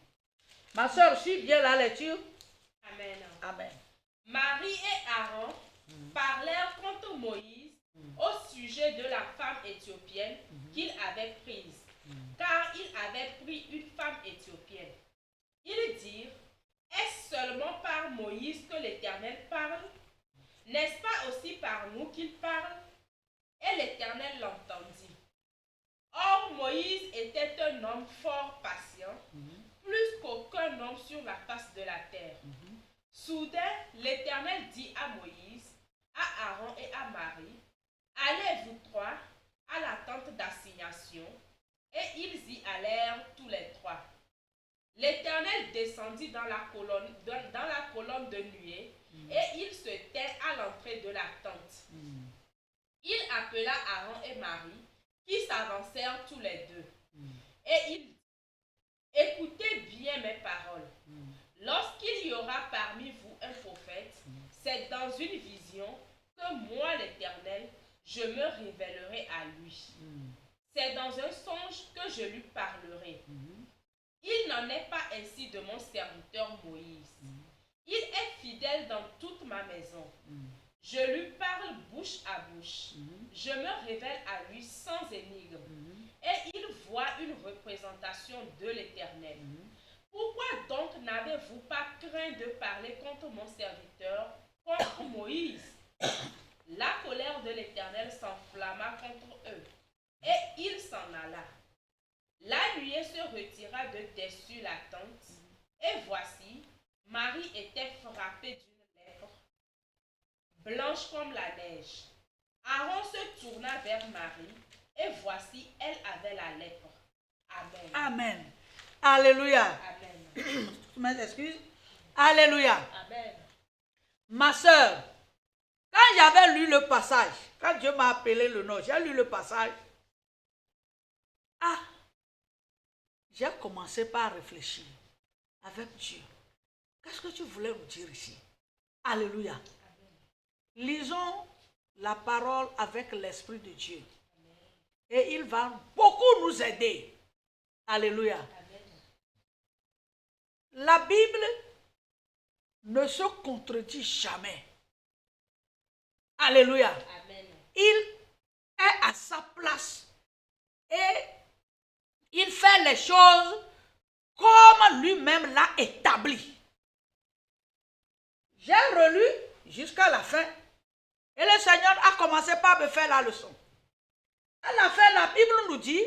Ma soeur, suis bien la lecture. Amen. Amen. Marie et Aaron parlèrent contre Moïse au sujet de la femme éthiopienne qu'il avait prise, car il avait pris une femme éthiopienne. Ils dirent, est-ce seulement par Moïse que l'Éternel parle? N'est-ce pas aussi par nous qu'il parle? Et l'Éternel l'entendit. Or Moïse était un homme fort patient, plus qu'aucun homme sur la face de la terre. Soudain, l'Éternel dit à Moïse, à Aaron et à Marie, allez vous trois à la tente d'assignation. Et ils y allèrent tous les trois. L'Éternel descendit dans la colonne de nuée, et il se tint à l'entrée de la tente. Il appela Aaron et Marie, qui s'avancèrent tous les deux. Et il dit, écoutez bien mes paroles. Lorsqu'il y aura parmi vous un prophète, c'est dans une vision que moi, l'Éternel, je me révélerai à lui. C'est dans un songe que je lui parlerai. Il n'en est pas ainsi de mon serviteur Moïse. Il est fidèle dans toute ma maison. Je lui parle bouche à bouche. Je me révèle à lui sans énigme. Et il voit une représentation de l'Éternel. Pourquoi donc n'avez-vous pas craint de parler contre mon serviteur, contre Moïse? La colère de l'Éternel s'enflamma contre eux, et il s'en alla. La nuée se retira de dessus la tente, et voici, Marie était frappée d'une lèpre, blanche comme la neige. Aaron se tourna vers Marie, et voici, elle avait la lèpre. Amen. Amen. Alléluia. Amen. Tu m'excuses? Alléluia. Amen. Ma soeur, quand j'avais lu le passage, quand Dieu m'a appelé le nom, j'ai lu le passage. J'ai commencé par réfléchir avec Dieu. Qu'est-ce que tu voulais nous dire ici? Alléluia. Amen. Lisons la parole avec l'Esprit de Dieu. Amen. Et il va beaucoup nous aider. Alléluia. Amen. La Bible ne se contredit jamais. Alléluia. Amen. Il est à sa place et il fait les choses comme lui-même l'a établi. J'ai relu jusqu'à la fin et le Seigneur a commencé par me faire la leçon. À la fin, la Bible nous dit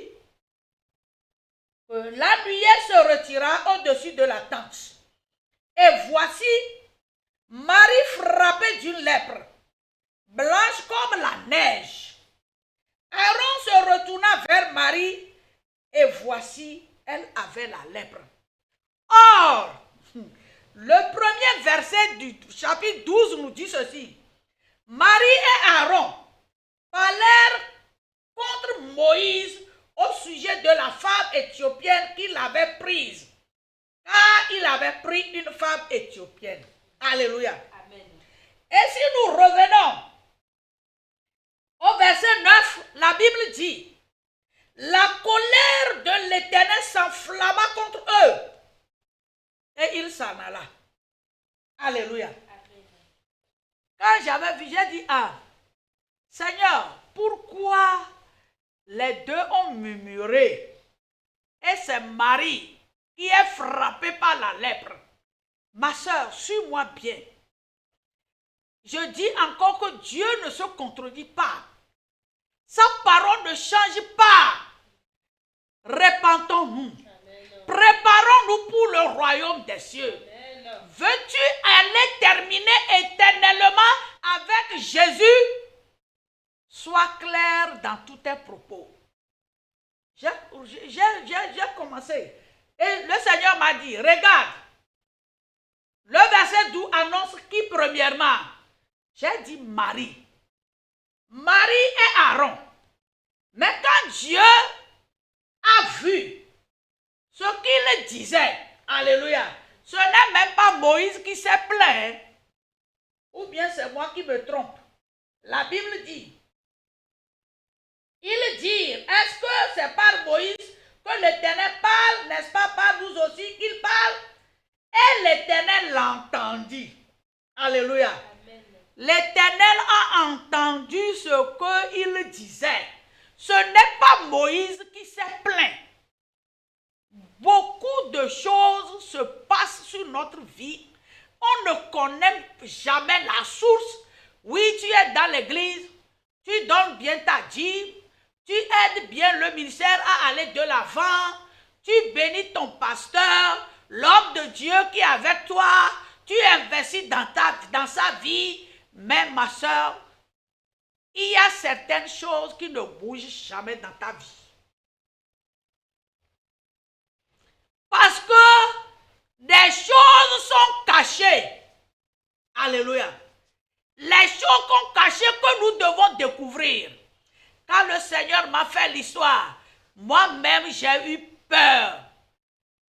que la nuée se retira au-dessus de la tente. Et voici Marie frappée d'une lèpre, blanche comme la neige. Aaron se retourna vers Marie et voici, elle avait la lèpre. Or, le premier verset du chapitre 12 nous dit ceci. Marie et Aaron parlèrent contre Moïse au sujet de la femme éthiopienne qu'il avait prise. Car il avait pris une femme éthiopienne. Alléluia. Amen. Et si nous revenons au verset 9, la Bible dit, la colère de l'Éternel s'enflamma contre eux. Et il s'en alla. Alléluia. Amen. Quand j'avais vu, j'ai dit, Seigneur, pourquoi les deux ont murmuré? Et c'est Marie qui est frappée par la lèpre. Ma soeur, suis-moi bien. Je dis encore que Dieu ne se contredit pas. Sa parole ne change pas. Répentons-nous. Préparons-nous pour le royaume des cieux. Amen. Veux-tu aller terminer éternellement avec Jésus? Sois clair dans tous tes propos. J'ai commencé. Et le Seigneur m'a dit, regarde, le verset 12 annonce qui premièrement? J'ai dit Marie. Marie et Aaron. Mais quand Dieu a vu ce qu'il disait, alléluia, ce n'est même pas Moïse qui s'est plaint. Ou bien c'est moi qui me trompe. La Bible dit, il dit, est-ce que c'est par Moïse que l'Éternel parle, n'est-ce pas par nous aussi qu'il parle? Et l'Éternel l'entendit. Alléluia. L'Éternel a entendu ce qu'il disait. Ce n'est pas Moïse qui s'est plaint. Beaucoup de choses se passent sur notre vie. On ne connaît jamais la source. Oui, tu es dans l'église, tu donnes bien ta dîme, tu aides bien le ministère à aller de l'avant, tu bénis ton pasteur, l'homme de Dieu qui est avec toi, tu investis dans sa vie. Mais ma soeur, il y a certaines choses qui ne bougent jamais dans ta vie. Parce que des choses sont cachées. Alléluia. Les choses qu'on cachait que nous devons découvrir. Quand le Seigneur m'a fait l'histoire, moi-même j'ai eu peur.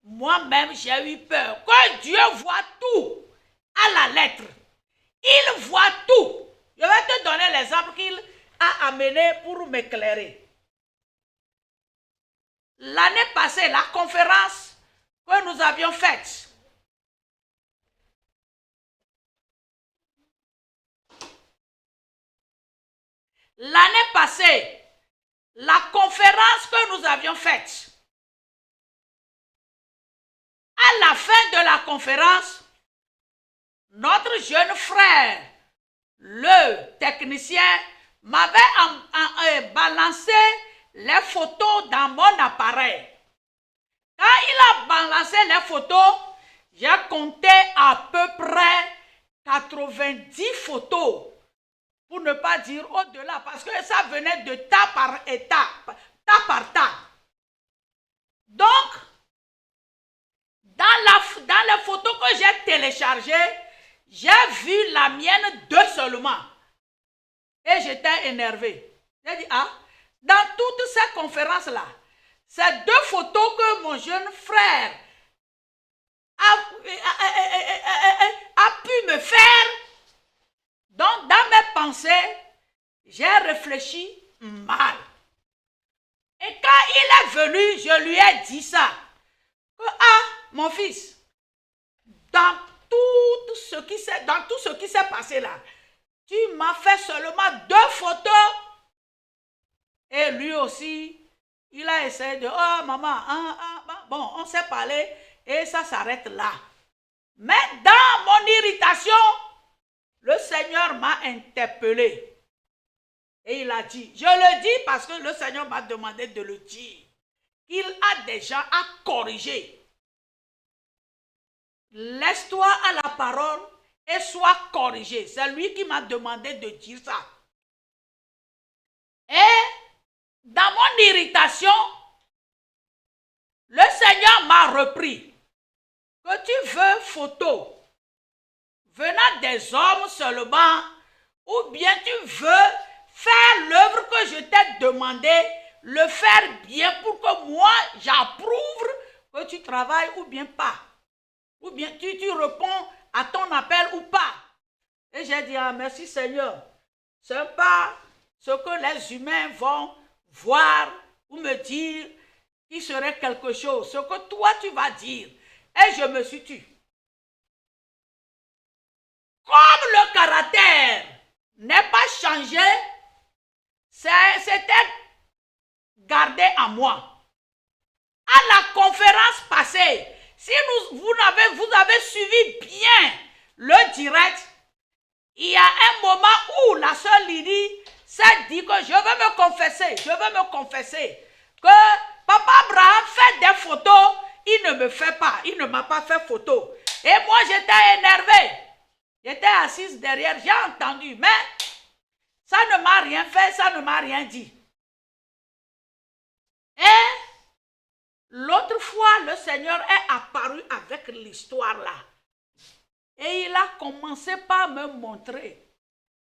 Moi-même j'ai eu peur. Que Dieu voit tout à la lettre. Il voit tout. Je vais te donner l'exemple qu'il a amené pour m'éclairer. L'année passée, la conférence que nous avions faite, l'année passée, la conférence que nous avions faite, à la fin de la conférence, notre jeune frère, le technicien, m'avait balancé les photos dans mon appareil. Quand il a balancé les photos, j'ai compté à peu près 90 photos. Pour ne pas dire au-delà, parce que ça venait de tas par étape, tas par tas. Donc, dans les photos que j'ai téléchargées, j'ai vu la mienne 2 seulement. Et j'étais énervé. J'ai dit, dans toutes ces conférences-là, c'est 2 photos que mon jeune frère a pu me faire. Donc, dans mes pensées, j'ai réfléchi mal. Et quand il est venu, je lui ai dit ça. Que, mon fils, dans tout ce qui s'est passé là, tu m'as fait seulement 2 photos. Et lui aussi, il a essayé de, maman, bon, on s'est parlé et ça s'arrête là. Mais dans mon irritation, le Seigneur m'a interpellé. Et il a dit, je le dis parce que le Seigneur m'a demandé de le dire, qu'il a des gens à corriger. Laisse-toi à la parole et sois corrigé. C'est lui qui m'a demandé de dire ça. Et dans mon irritation, le Seigneur m'a repris. Que tu veux photo venant des hommes seulement, ou bien tu veux faire l'œuvre que je t'ai demandé, le faire bien pour que moi j'approuve que tu travailles ou bien pas. Ou bien tu réponds à ton appel ou pas. Et j'ai dit, merci Seigneur. Ce n'est pas ce que les humains vont voir ou me dire qui serait quelque chose. Ce que toi tu vas dire. Et je me suis tue. Comme le caractère n'est pas changé, c'était gardé en moi. À la conférence passée, si vous avez suivi bien le direct, il y a un moment où la sœur Lydie s'est dit que je veux me confesser, que Papa Abraham fait des photos, il ne me fait pas, il ne m'a pas fait photo. Et moi j'étais énervée, j'étais assise derrière, j'ai entendu, mais ça ne m'a rien fait, ça ne m'a rien dit. Et l'autre fois, le Seigneur est apparu avec l'histoire là. Et il a commencé par me montrer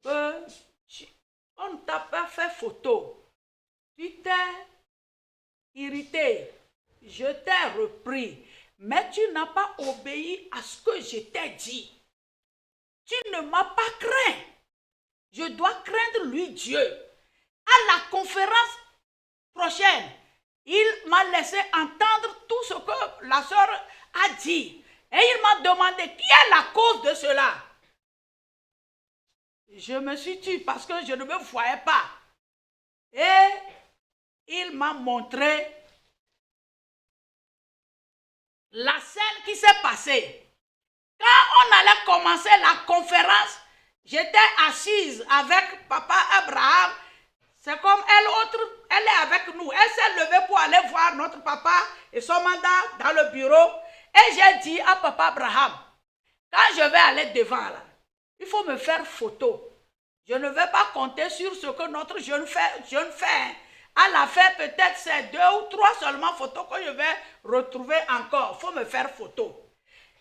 que on ne t'a pas fait photo. Tu t'es irrité. Je t'ai repris. Mais tu n'as pas obéi à ce que je t'ai dit. tu ne m'as pas craint. Je dois craindre lui, Dieu. À la conférence prochaine, il m'a laissé entendre tout ce que la sœur a dit. Et il m'a demandé qui est la cause de cela. Je me suis tue parce que je ne me voyais pas. Et il m'a montré la scène qui s'est passée. Quand on allait commencer la conférence, j'étais assise avec papa Abraham. C'est comme elle est avec nous. Elle s'est levée pour aller voir notre papa et son mandat dans le bureau. Et j'ai dit à papa Abraham, quand je vais aller devant là, il faut me faire photo. Je ne vais pas compter sur ce que notre jeune fait. À la fin, peut-être c'est 2 ou 3 seulement photos que je vais retrouver encore. Il faut me faire photo.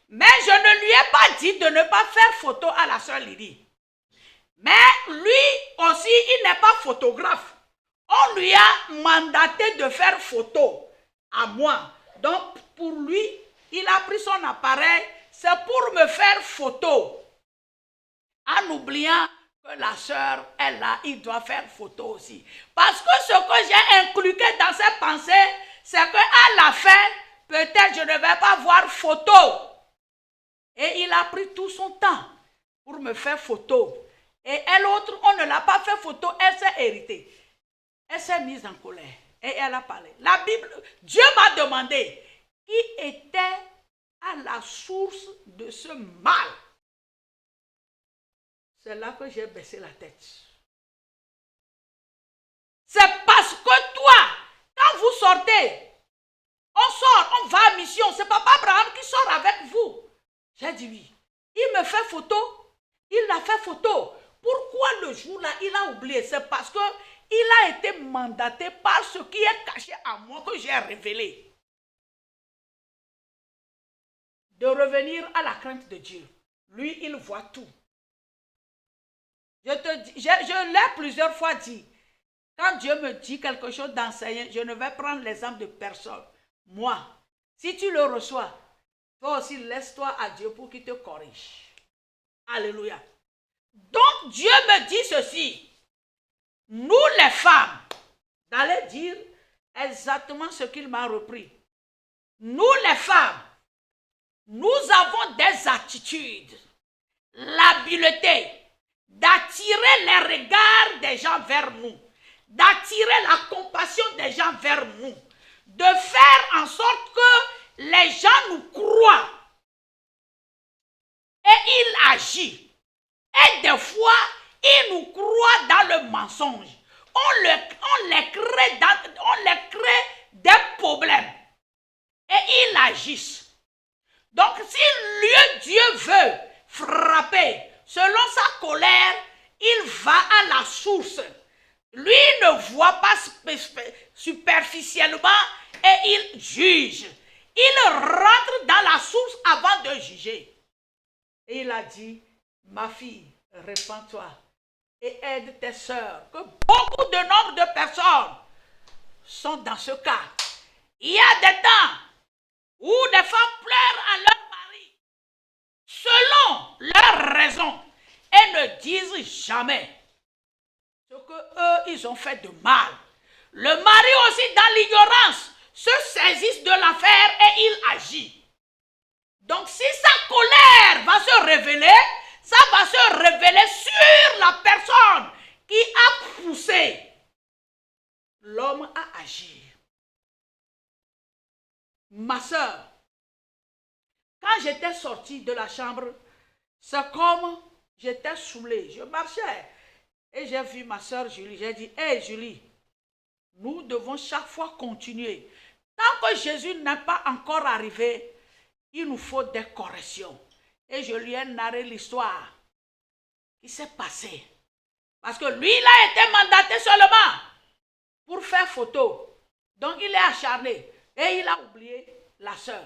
Mais je ne lui ai pas dit de ne pas faire photo à la sœur Lydie. Mais lui aussi, il n'est pas photographe. On lui a mandaté de faire photo à moi. Donc, pour lui, il a pris son appareil. C'est pour me faire photo. En oubliant que la sœur est là, il doit faire photo aussi. Parce que ce que j'ai inculqué dans ses pensées, c'est qu'à la fin, peut-être je ne vais pas voir photo. Et il a pris tout son temps pour me faire photo. Et elle autre, on ne l'a pas fait photo, elle s'est héritée. Elle s'est mise en colère et elle a parlé. La Bible, Dieu m'a demandé qui était à la source de ce mal. C'est là que j'ai baissé la tête. C'est parce que toi, quand vous sortez, on va à mission. C'est papa Abraham qui sort avec vous. J'ai dit oui. Il me fait photo. Il a fait photo. Pourquoi le jour-là, il a oublié? C'est parce qu'il a été mandaté par ce qui est caché à moi que j'ai révélé. De revenir à la crainte de Dieu. Lui, il voit tout. Je l'ai plusieurs fois dit. Quand Dieu me dit quelque chose d'enseigner, je ne vais prendre l'exemple de personne. Moi, si tu le reçois, toi aussi laisse-toi à Dieu pour qu'il te corrige. Alléluia. Donc Dieu me dit ceci. Nous les femmes, d'aller dire exactement ce qu'il m'a repris. Nous les femmes, nous avons des attitudes, l'habileté d'attirer les regards des gens vers nous, d'attirer la compassion des gens vers nous, de faire en sorte que les gens nous croient. Et il agit. Et des fois, il nous croit dans le mensonge. On les crée des problèmes. Et il agit. Donc, si Dieu veut frapper, selon sa colère, il va à la source. Lui ne voit pas superficiellement et il juge. Il rentre dans la source avant de juger. Et il a dit, ma fille, répands-toi et aide tes sœurs. Que beaucoup de nombre de personnes sont dans ce cas. Il y a des temps où des femmes pleurent à leur mari selon leurs raisons et ne disent jamais ce qu'eux, ils ont fait de mal. Le mari aussi, dans l'ignorance, se saisissent de l'affaire et il agit. Donc, si sa colère va se révéler, ça va se révéler sur la personne qui a poussé l'homme à agir. Ma soeur, quand j'étais sortie de la chambre, c'est comme j'étais saoulée. Je marchais et j'ai vu ma soeur Julie. J'ai dit, hé Julie, nous devons chaque fois continuer. Tant que Jésus n'est pas encore arrivé, il nous faut des corrections. Et je lui ai narré l'histoire qui s'est passée. Parce que lui, il a été mandaté seulement pour faire photo. Donc il est acharné. Et il a oublié la sœur.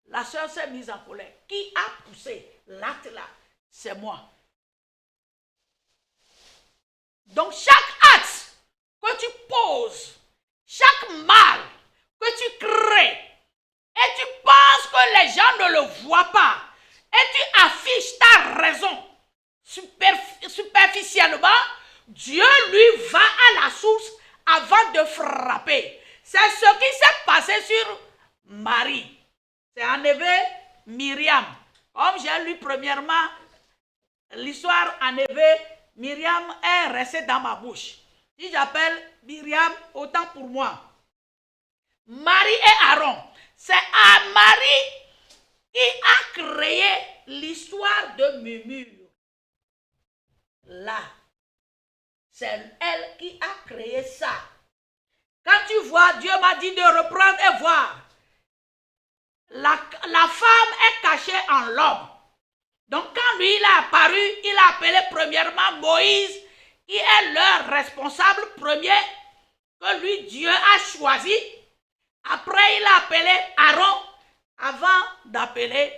La sœur s'est mise en colère. Qui a poussé l'acte là? C'est moi. Donc chaque acte que tu poses, chaque mal que tu crées, et tu penses que les gens ne le voient pas, et tu affiches ta raison superficiellement, Dieu lui va à la source avant de frapper. C'est ce qui s'est passé sur Marie. C'est en effet Myriam. Comme j'ai lu premièrement l'histoire en effet, Myriam est restée dans ma bouche. Si j'appelle Myriam, autant pour moi. Marie et Aaron. C'est à Marie qui a créé l'histoire de murmure. Là, c'est elle qui a créé ça. Quand tu vois, Dieu m'a dit de reprendre et voir. La femme est cachée en l'homme. Donc quand lui il a apparu, il a appelé premièrement Moïse, qui est leur responsable premier, que lui Dieu a choisi. Après il a appelé Aaron, avant d'appeler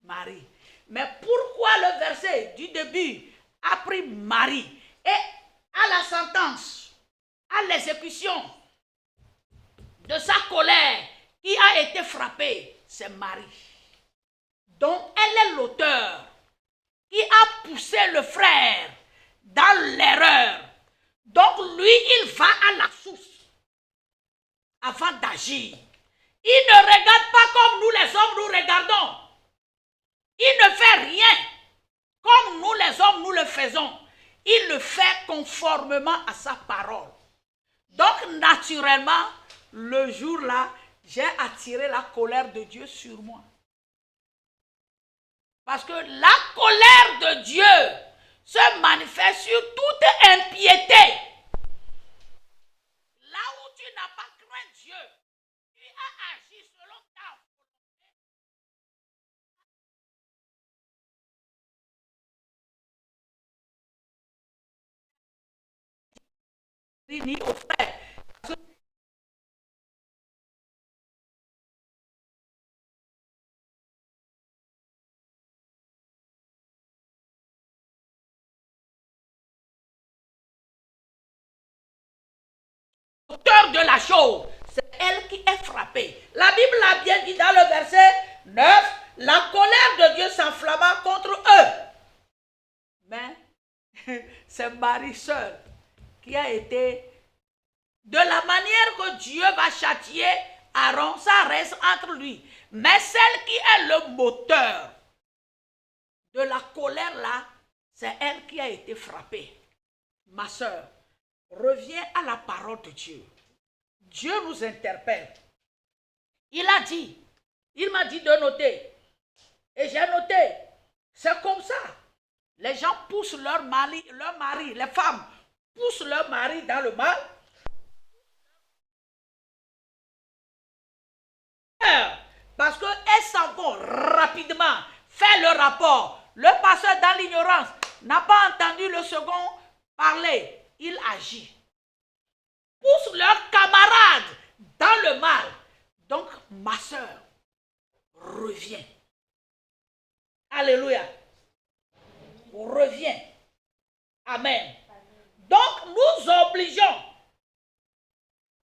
Marie. Mais pourquoi le verset du début a pris Marie et à la sentence, à l'exécution de sa colère qui a été frappée, c'est Marie. Donc elle est l'auteur qui a poussé le frère dans l'erreur. Donc lui, il va à la source avant d'agir. Il ne regarde pas comme nous les hommes nous regardons. Il ne fait rien comme nous les hommes nous le faisons. Il le fait conformément à sa parole. Donc naturellement, le jour-là, j'ai attiré la colère de Dieu sur moi. Parce que la colère de Dieu se manifeste sur toute impiété. Là où tu n'as pas craint Dieu, tu as agi selon ta volonté. Ni au frère. Auteur de la chose, c'est elle qui est frappée. La Bible l'a bien dit dans le verset 9, la colère de Dieu s'enflamma contre eux. Mais c'est Marie seule qui a été, de la manière que Dieu va châtier Aaron, ça reste entre lui. Mais celle qui est le moteur de la colère là, c'est elle qui a été frappée. Ma soeur, reviens à la parole de Dieu. Dieu nous interpelle. Il a dit, il m'a dit de noter. Et j'ai noté. C'est comme ça. Les gens poussent leur mari, les femmes poussent leur mari dans le mal. Parce qu'elles s'en vont rapidement faire le rapport. Le pasteur dans l'ignorance n'a pas entendu le second parler. Il agit. Pousse leurs camarades dans le mal. Donc, ma soeur, reviens. Alléluia. Reviens. Amen. Donc, nous obligeons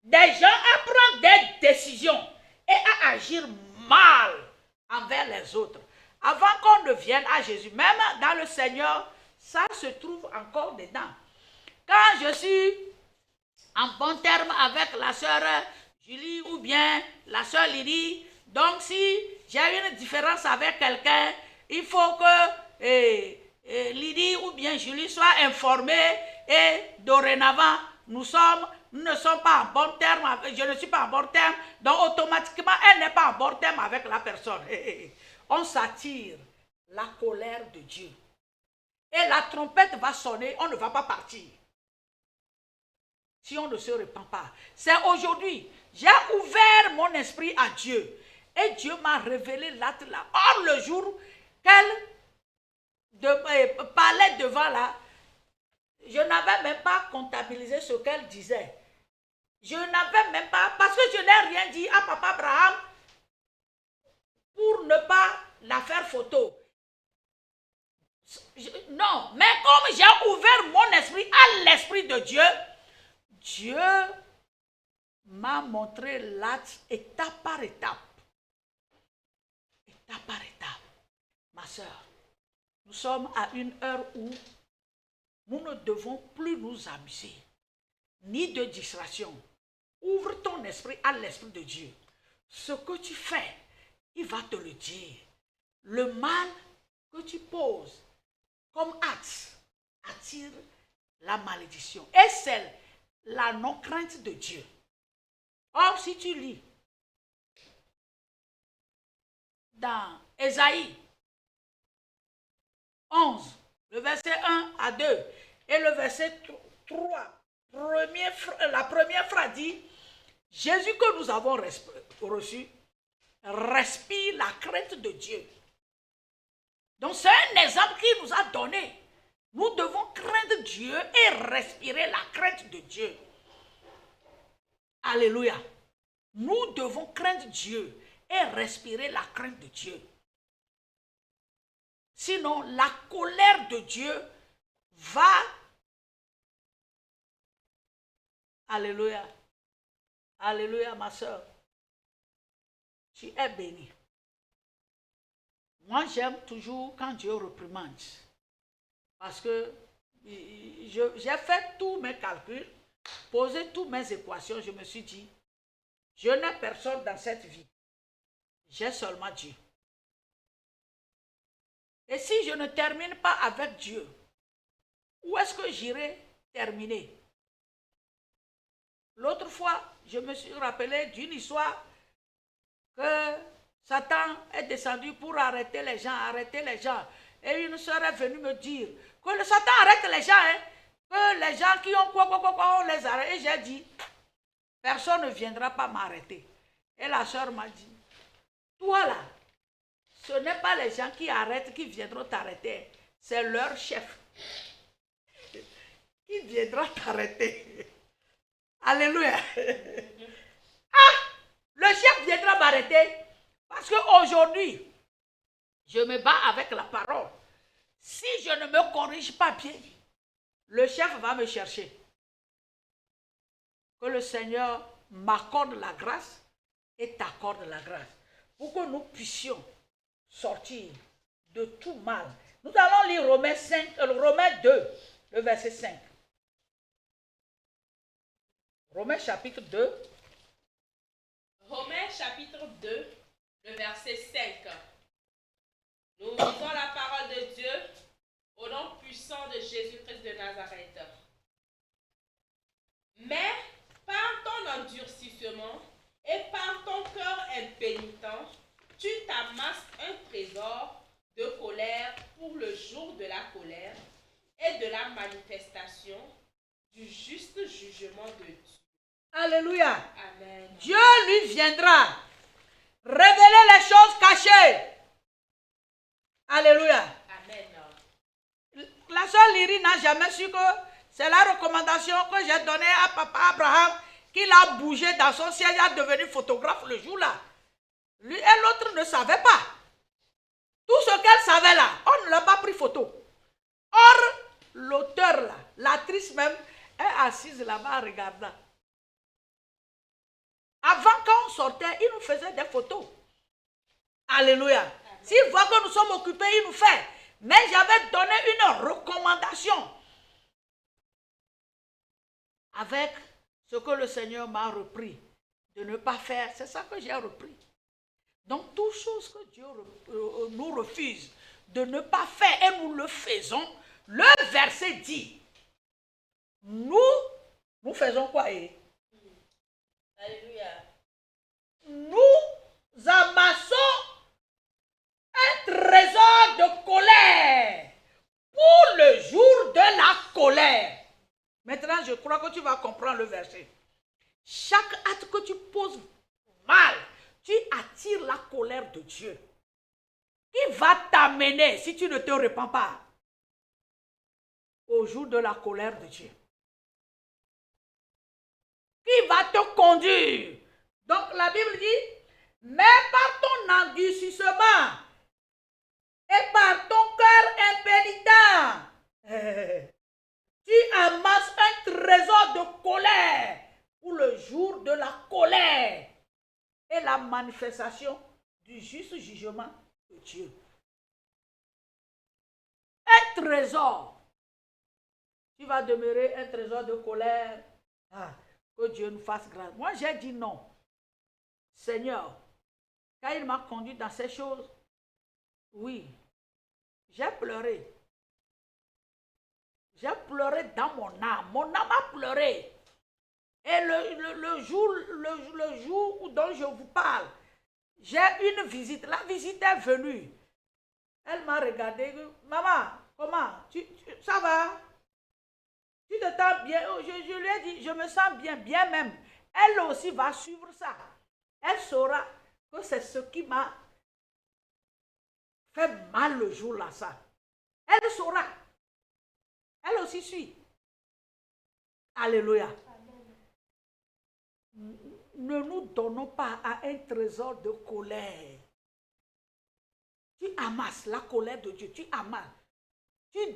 des gens à prendre des décisions et à agir mal envers les autres. Avant qu'on ne vienne à Jésus, même dans le Seigneur, ça se trouve encore dedans. Quand je suis en bon terme avec la sœur Julie ou bien la sœur Lydie, donc si j'ai une différence avec quelqu'un, il faut que Lydie ou bien Julie soient informées et dorénavant, nous ne sommes pas en bon terme, je ne suis pas en bon terme, donc automatiquement elle n'est pas en bon terme avec la personne. On s'attire la colère de Dieu. Et la trompette va sonner, on ne va pas partir. Si on ne se repent pas. C'est aujourd'hui, j'ai ouvert mon esprit à Dieu. Et Dieu m'a révélé l'acte là. Or, le jour qu'elle parlait devant là, je n'avais même pas comptabilisé ce qu'elle disait. Je n'avais même pas, parce que je n'ai rien dit à papa Abraham pour ne pas la faire photo. Non, mais comme j'ai ouvert mon esprit à l'esprit de Dieu, Dieu m'a montré l'acte étape par étape. Étape par étape. Ma soeur, Nous sommes à une heure où nous ne devons plus nous amuser, ni de distraction. Ouvre ton esprit à l'Esprit de Dieu. Ce que tu fais, il va te le dire. Le mal que tu poses comme acte attire la malédiction. Et c'est la non-crainte de Dieu. Or, si tu lis dans Ésaïe 11, le verset 1 à 2 et le verset 3, la première phrase dit, Jésus que nous avons reçu respire la crainte de Dieu. Donc c'est un exemple qu'il nous a donné. Nous devons craindre Dieu et respirer la crainte de Dieu. Alléluia. Nous devons craindre Dieu et respirer la crainte de Dieu. Sinon, la colère de Dieu va... Alléluia. Alléluia, ma soeur. Tu es bénie. Moi, j'aime toujours quand Dieu reprimande. Parce que j'ai fait tous mes calculs, posé toutes mes équations. Je me suis dit, je n'ai personne dans cette vie. J'ai seulement Dieu. Et si je ne termine pas avec Dieu, où est-ce que j'irai terminer? L'autre fois, je me suis rappelé d'une histoire que Satan est descendu pour arrêter les gens. Et une soeur est venue me dire que le Satan arrête les gens, hein, que les gens qui ont quoi, on les arrête. Et j'ai dit, personne ne viendra pas m'arrêter. Et la soeur m'a dit, toi là, ce n'est pas les gens qui arrêtent qui viendront t'arrêter, c'est leur chef qui viendra t'arrêter. Alléluia. Ah, le chef viendra m'arrêter parce qu'aujourd'hui, je me bats avec la parole. Si je ne me corrige pas bien, le chef va me chercher. Que le Seigneur m'accorde la grâce et t'accorde la grâce pour que nous puissions sortir de tout mal. Nous allons lire Romains 2, le verset 5. Romains chapitre 2. Romains chapitre 2, le verset 5. Nous lisons la parole de Dieu au nom puissant de Jésus-Christ de Nazareth. Mais par ton endurcissement et par ton cœur impénitent, tu t'amasses un trésor de colère pour le jour de la colère et de la manifestation du juste jugement de Dieu. Alléluia. Amen. Dieu lui viendra révéler les choses cachées. Alléluia. Amen. La sœur Lyrie n'a jamais su que c'est la recommandation que j'ai donnée à papa Abraham qu'il a bougé dans son siège à devenir photographe le jour-là. Lui et l'autre ne savaient pas. Tout ce qu'elle savait là, on ne l'a pas pris photo. Or, l'auteur là, l'actrice même, est assise là-bas en regardant. Avant, quand on sortait, il nous faisait des photos. Alléluia. S'il voit que nous sommes occupés, il nous fait. Mais j'avais donné une recommandation avec ce que le Seigneur m'a repris de ne pas faire. C'est ça que j'ai repris. Donc, toutes choses que Dieu nous refuse de ne pas faire et nous le faisons, le verset dit, nous faisons quoi? Alléluia. Nous amassons un trésor de colère pour le jour de la colère. Maintenant, je crois que tu vas comprendre le verset. Chaque acte que tu poses mal, tu attires la colère de Dieu. Qui va t'amener, si tu ne te repens pas, au jour de la colère de Dieu. Qui va te conduire. Donc la Bible dit, mais par ton endurcissement et par ton cœur impénitent, tu amasses un trésor de colère pour le jour de la colère et la manifestation du juste jugement de Dieu. un trésor, tu vas demeurer un trésor de colère. Ah, que Dieu nous fasse grâce. Moi, j'ai dit non. Seigneur, quand il m'a conduit dans ces choses, oui, j'ai pleuré. J'ai pleuré dans mon âme. Mon âme a pleuré. Et le jour dont je vous parle, j'ai une visite. La visite est venue. Elle m'a regardé. Maman, comment? Ça va? Tu te sens bien? Je lui ai dit, je me sens bien, bien même. Elle aussi va suivre ça. Elle saura que c'est ce qui m'a fait mal le jour-là, ça. Elle saura. Elle aussi suit. Alléluia. Ne nous donnons pas à un trésor de colère. Tu amasses la colère de Dieu. Tu amasses. Tu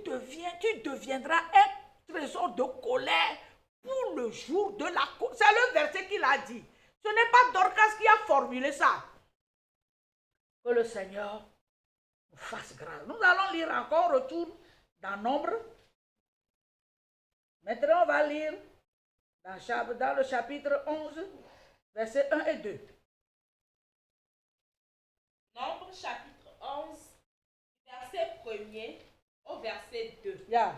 deviendras un trésor de colère pour le jour de la colère. C'est le verset qu'il a dit. Ce n'est pas Dorcas qui a formulé ça. Que le Seigneur nous fasse grâce. Nous allons lire encore, on retourne dans Nombre. Maintenant, on va lire dans le chapitre 11, versets 1 et 2. Nombre chapitre 11, verset 1er au verset 2. Yeah.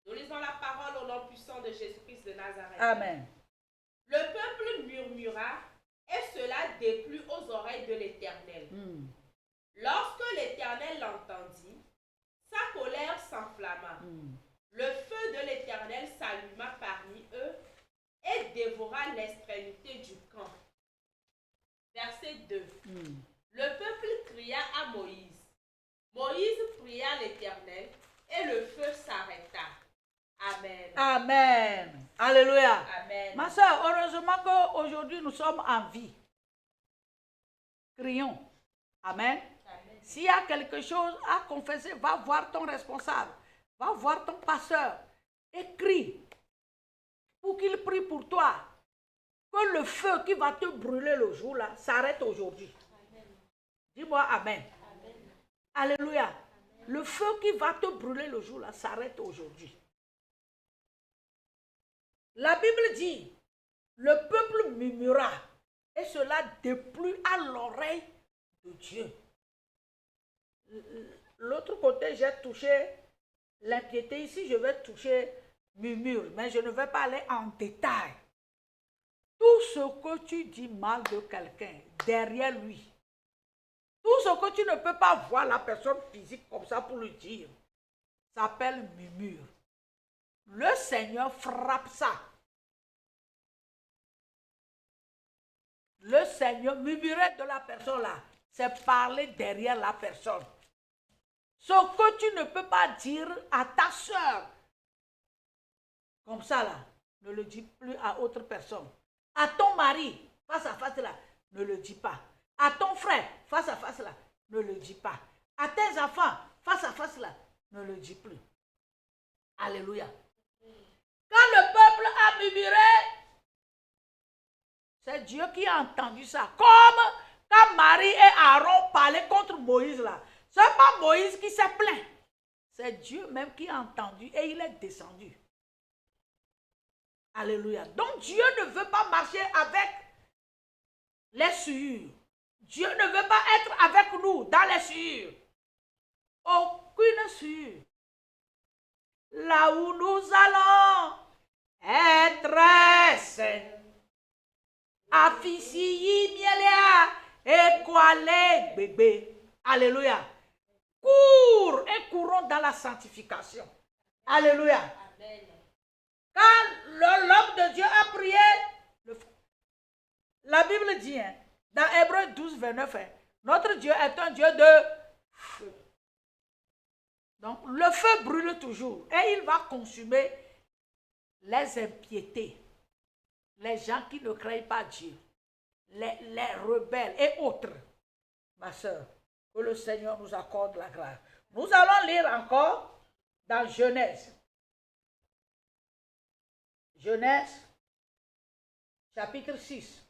Nous lisons la parole au nom puissant de Jésus-Christ de Nazareth. Amen. Le peuple murmura et cela déplut aux oreilles de l'Éternel. Lorsque l'Éternel l'entendit, sa colère s'enflamma. Le feu de l'Éternel s'alluma parmi eux et dévora l'extrémité du camp. Verset 2. Le peuple cria à Moïse. Moïse pria l'Éternel et le feu s'arrêta. Amen. Amen. Alléluia. Amen. Ma soeur, heureusement qu'aujourd'hui nous sommes en vie. Crions. Amen. S'il y a quelque chose à confesser, va voir ton responsable. Va voir ton pasteur. Et crie. Pour qu'il prie pour toi. Que le feu qui va te brûler le jour là s'arrête aujourd'hui. Dis-moi amen. Amen. Alléluia. Amen. Le feu qui va te brûler le jour là s'arrête aujourd'hui. La Bible dit, le peuple murmura et cela déplut à l'oreille de Dieu. L'autre côté, j'ai touché l'impiété. Ici, je vais toucher murmure, mais je ne vais pas aller en détail. Tout ce que tu dis mal de quelqu'un, derrière lui, tout ce que tu ne peux pas voir la personne physique comme ça pour lui dire, s'appelle murmure. Le Seigneur frappe ça. Le Seigneur, murmurer de la personne là, c'est parler derrière la personne. Ce que tu ne peux pas dire à ta soeur, comme ça là, ne le dis plus à autre personne. À ton mari, face à face là, ne le dis pas. À ton frère, face à face là, ne le dis pas. À tes enfants, face à face là, ne le dis plus. Alléluia. Quand le peuple a murmuré, c'est Dieu qui a entendu ça. Comme quand Marie et Aaron parlaient contre Moïse là. Ce n'est pas Moïse qui s'est plaint. C'est Dieu même qui a entendu et il est descendu. Alléluia. Donc Dieu ne veut pas marcher avec les souillures. Dieu ne veut pas être avec nous dans les souillures. Aucune souillure. Là où nous allons être saints. Afisiyi mielea et kwale bébé. Alléluia. Cours et courons dans la sanctification. Alléluia. Amen. Quand l'homme de Dieu a prié, la Bible dit, dans Hébreux 12, 29, notre Dieu est un Dieu de feu. Donc, le feu brûle toujours et il va consumer les impiétés, les gens qui ne craignent pas Dieu, les rebelles et autres. Ma soeur, que le Seigneur nous accorde la grâce. Nous allons lire encore dans Genèse. Genèse, chapitre 6,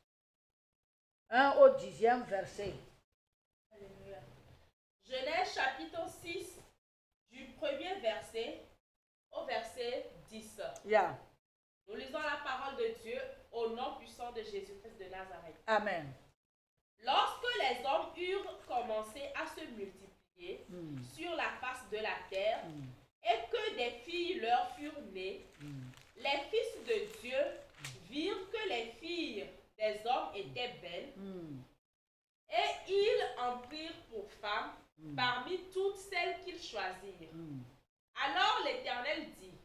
1 au 10e verset. Genèse, chapitre 6, du 1er verset au verset 10. Yeah. Nous lisons la parole de Dieu au nom puissant de Jésus-Christ de Nazareth. Amen. Lorsque les hommes eurent commencé à se multiplier sur la face de la terre et que des filles leur furent nées, les fils de Dieu virent que les filles des hommes étaient belles et ils en prirent pour femmes parmi toutes celles qu'ils choisirent. Alors l'Éternel dit: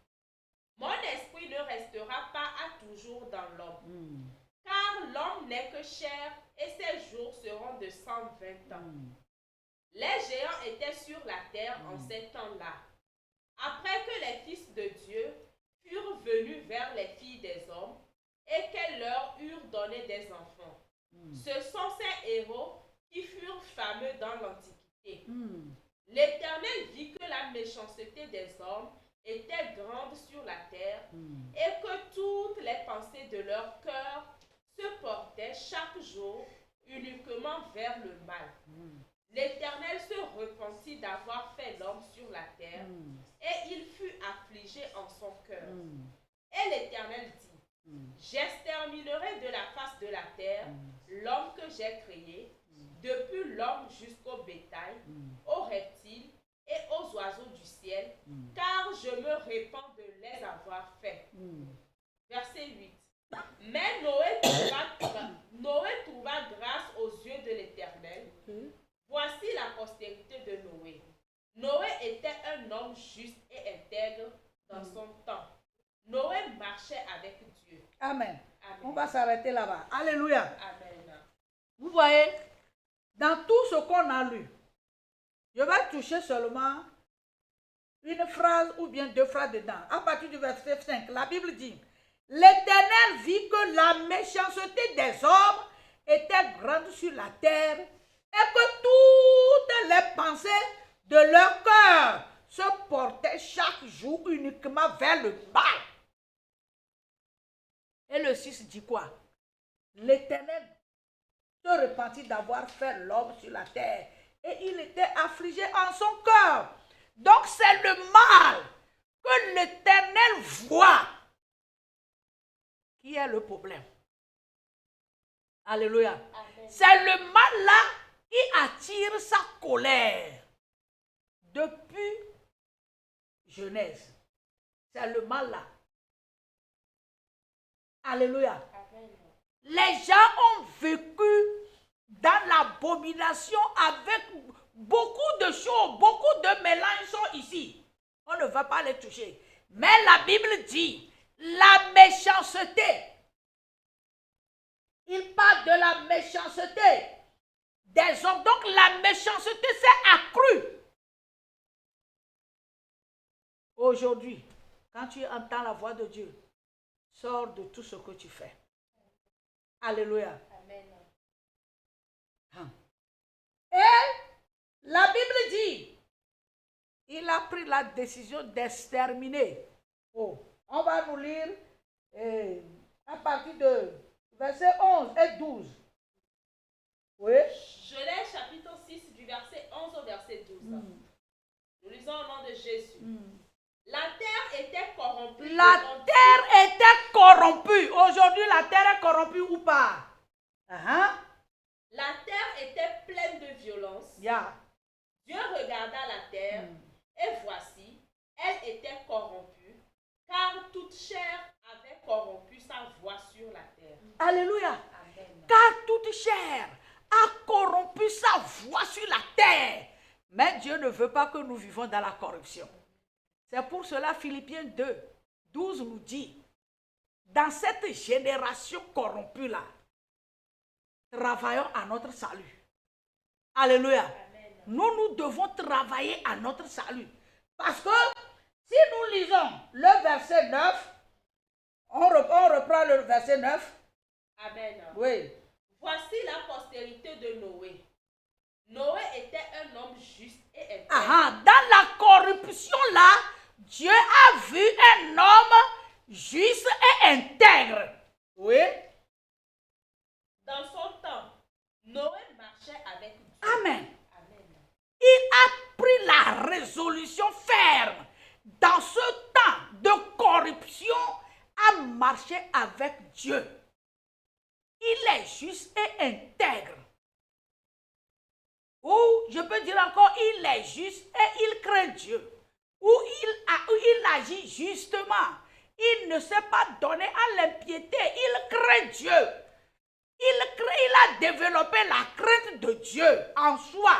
mon esprit ne restera pas à toujours dans l'homme, car l'homme n'est que chair et ses jours seront de 120 ans. Les géants étaient sur la terre en ces temps-là. Après que les fils de Dieu furent venus vers les filles des hommes et qu'elles leur eurent donné des enfants. Ce sont ces héros qui furent fameux dans l'Antiquité. L'Éternel vit que la méchanceté des hommes était grande sur la terre et que toutes les pensées de leur cœur se portaient chaque jour uniquement vers le mal. L'Éternel se repentit d'avoir fait l'homme sur la terre et il fut affligé en son cœur. Et l'Éternel dit: j'exterminerai de la face de la terre l'homme que j'ai créé, depuis l'homme jusqu'au bétail, aux reptiles et aux oiseaux du ciel, car je me répands de les avoir faits. Verset 8. Mais Noé trouva grâce aux yeux de l'Éternel. Voici la postérité de Noé. Noé était un homme juste et intègre dans son temps. Noé marchait avec Dieu. Amen. Amen. On va s'arrêter là-bas. Alléluia. Amen. Vous voyez, dans tout ce qu'on a lu, je vais toucher seulement une phrase ou bien deux phrases dedans. À partir du verset 5, la Bible dit: l'Éternel vit que la méchanceté des hommes était grande sur la terre et que toutes les pensées de leur cœur se portaient chaque jour uniquement vers le mal. Et le 6 dit quoi? L'Éternel se repentit d'avoir fait l'homme sur la terre et il était affligé en son cœur. Donc c'est le mal que l'Éternel voit qui est le problème. Alléluia. Amen. C'est le mal là qui attire sa colère depuis Genèse. C'est le mal là. Alléluia. Amen. Les gens ont vécu dans l'abomination avec beaucoup de choses, beaucoup de mélanges sont ici. On ne va pas les toucher. Mais la Bible dit la méchanceté. Il parle de la méchanceté des hommes. Donc la méchanceté s'est accrue. Aujourd'hui, quand tu entends la voix de Dieu, sors de tout ce que tu fais. Alléluia. Amen. Et la Bible dit, il a pris la décision d'exterminer. Oh, on va nous lire à partir de versets 11 et 12. Oui. Genèse chapitre 6 du verset 11 au verset 12. Nous lisons au nom de Jésus. La terre était corrompue. La terre était corrompue. Aujourd'hui, la terre est corrompue ou pas? La terre était pleine de violence. Yeah. Dieu regarda la terre et voici, elle était corrompue, car toute chair avait corrompu sa voix sur la terre. Alléluia. Amen. Car toute chair a corrompu sa voix sur la terre. Mais Dieu ne veut pas que nous vivons dans la corruption. C'est pour cela Philippiens 2, 12 nous dit, dans cette génération corrompue-là, travaillons à notre salut. Alléluia. Amen. Nous devons travailler à notre salut. Parce que si nous lisons le verset 9, on reprend le verset 9. Amen. Oui. Voici la postérité de Noé. Noé était un homme juste et intègre. Dans la corruption là, Dieu a vu un homme juste et intègre. Oui. Dans son temps, Noé marchait avec Dieu. Amen. Amen. Il a pris la résolution ferme dans ce temps de corruption à marcher avec Dieu. Il est juste et intègre. Ou, je peux dire encore, il est juste et il craint Dieu. Ou il agit justement. Il ne s'est pas donné à l'impiété. Il craint Dieu. Il a développé la crainte de Dieu en soi.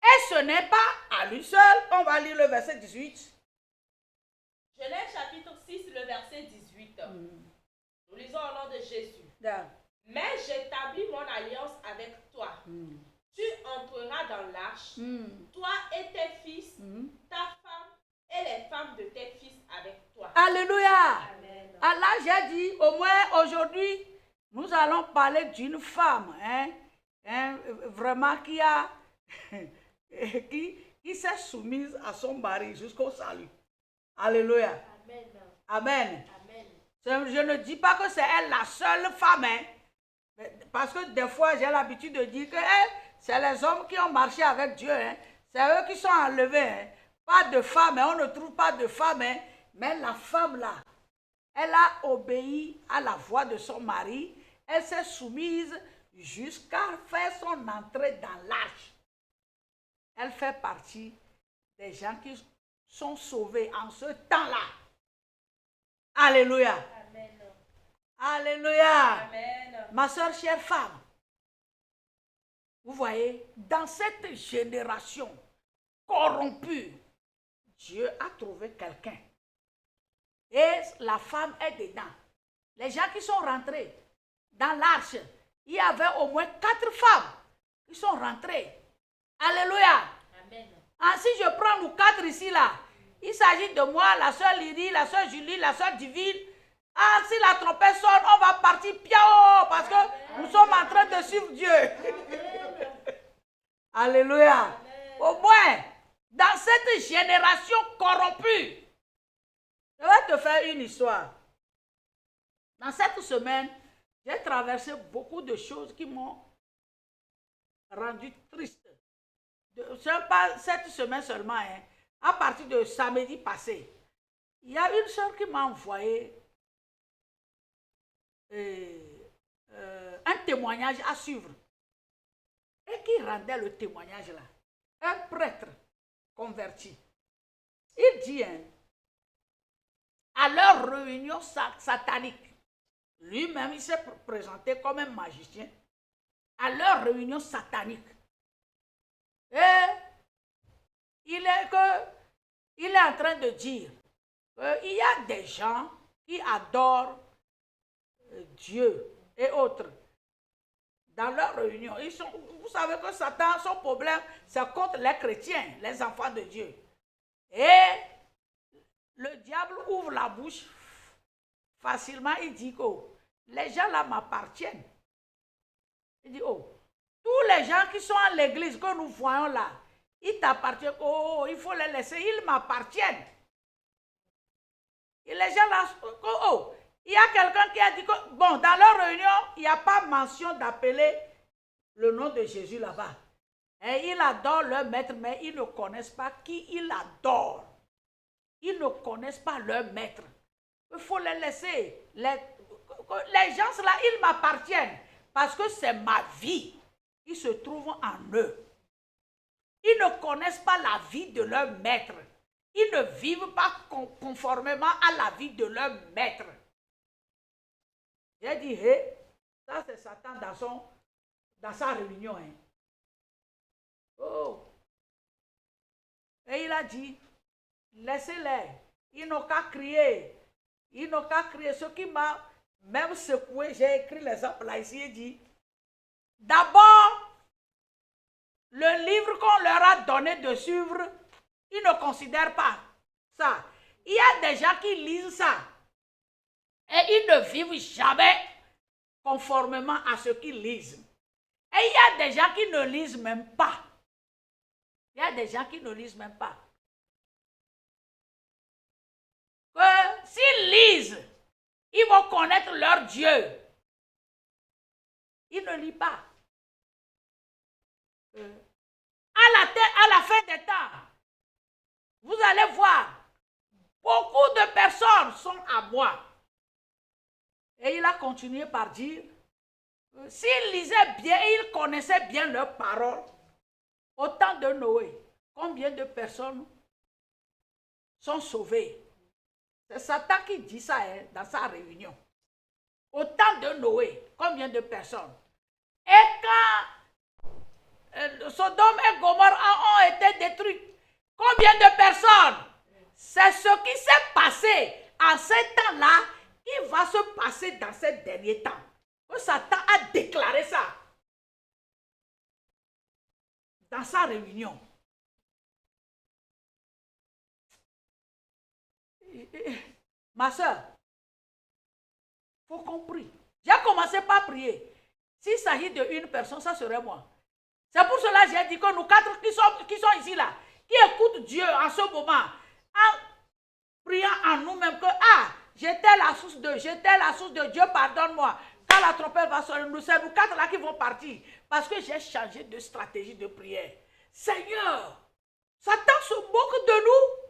Et ce n'est pas à lui seul. On va lire le verset 18. Genèse chapitre 6, le verset 18. Nous lisons au nom de Jésus. Mais j'établis mon alliance avec toi. Tu entreras dans l'arche, toi et tes fils, ta femme et les femmes de tes fils avec toi. Alléluia. Amen. Allah, j'ai dit, au moins aujourd'hui, nous allons parler d'une femme, vraiment qui a, qui s'est soumise à son mari jusqu'au salut. Alléluia. Amen. Amen. Amen. Je ne dis pas que c'est elle la seule femme, parce que des fois j'ai l'habitude de dire que c'est les hommes qui ont marché avec Dieu, c'est eux qui sont enlevés. Pas de femme, on ne trouve pas de femme, mais la femme là, elle a obéi à la voix de son mari, elle s'est soumise jusqu'à faire son entrée dans l'arche. Elle fait partie des gens qui sont sauvés en ce temps-là. Alléluia. Amen. Alléluia. Amen. Ma soeur, chère femme, vous voyez, dans cette génération corrompue, Dieu a trouvé quelqu'un. Et la femme est dedans. Les gens qui sont rentrés dans l'arche, il y avait au moins 4 femmes qui sont rentrées. Alléluia. Amen. Si je prends nous 4 ici, là, il s'agit de moi, la soeur Lydie, la soeur Julie, la soeur Divine. Si la trompette sonne, on va partir piao parce que nous sommes en train de suivre Dieu. Alléluia. Amen. Au moins, dans cette génération corrompue, je vais te faire une histoire. Dans cette semaine, j'ai traversé beaucoup de choses qui m'ont rendu triste. Ce n'est pas cette semaine seulement, à partir de samedi passé, il y a une soeur qui m'a envoyé un témoignage à suivre. Et qui rendait le témoignage là? Un prêtre converti. Il dit, à leur réunion satanique, lui-même il s'est présenté comme un magicien, à leur réunion satanique. Et il est en train de dire qu'il y a des gens qui adorent Dieu et autres dans leur réunion. Vous savez que Satan, son problème, c'est contre les chrétiens, les enfants de Dieu. Et le diable ouvre la bouche facilement, il dit que les gens là m'appartiennent. Il dit, tous les gens qui sont à l'église que nous voyons là, ils t'appartiennent, il faut les laisser, ils m'appartiennent. Et les gens là, il y a quelqu'un qui a dit que, bon, dans leur réunion, il n'y a pas mention d'appeler le nom de Jésus là-bas. Et ils adorent leur maître, mais ils ne connaissent pas qui ils adorent. Ils ne connaissent pas leur maître. Il faut les laisser. Les gens là, ils m'appartiennent parce que c'est ma vie. Ils se trouvent en eux. Ils ne connaissent pas la vie de leur maître. Ils ne vivent pas conformément à la vie de leur maître. J'ai dit, ça c'est Satan dans sa réunion. Et il a dit, laissez-les. Ils n'ont qu'à crier. Ils n'ont qu'à crier. Ce qui m'a même secoué, j'ai écrit l'exemple là ici et dit, d'abord, le livre qu'on leur a donné de suivre, ils ne considèrent pas ça. Il y a des gens qui lisent ça. Et ils ne vivent jamais conformément à ce qu'ils lisent. Et il y a des gens qui ne lisent même pas. Il y a des gens qui ne lisent même pas. Que s'ils lisent, ils vont connaître leur Dieu. Ils ne lisent pas. À à la fin des temps, vous allez voir, beaucoup de personnes sont à moi. Et il a continué par dire, s'ils lisaient bien et ils connaissaient bien leurs paroles, au temps de Noé, combien de personnes sont sauvées? C'est Satan qui dit ça dans sa réunion. Au temps de Noé, combien de personnes? Et quand Sodome et Gomorrhe ont été détruits, combien de personnes? C'est ce qui s'est passé en ces temps-là qui va se passer dans ces derniers temps. Satan a déclaré ça dans sa réunion. Ma soeur, il faut qu'on prie. J'ai commencé par prier. S'il s'agit d'une personne, ça serait moi. C'est pour cela que j'ai dit que nous quatre qui sont ici là, qui écoutent Dieu en ce moment, en priant en nous-mêmes que j'étais la source de Dieu, pardonne-moi. Quand la trompette va sonner, c'est nous quatre là qui vont partir. Parce que j'ai changé de stratégie de prière. Seigneur, Satan se moque de nous.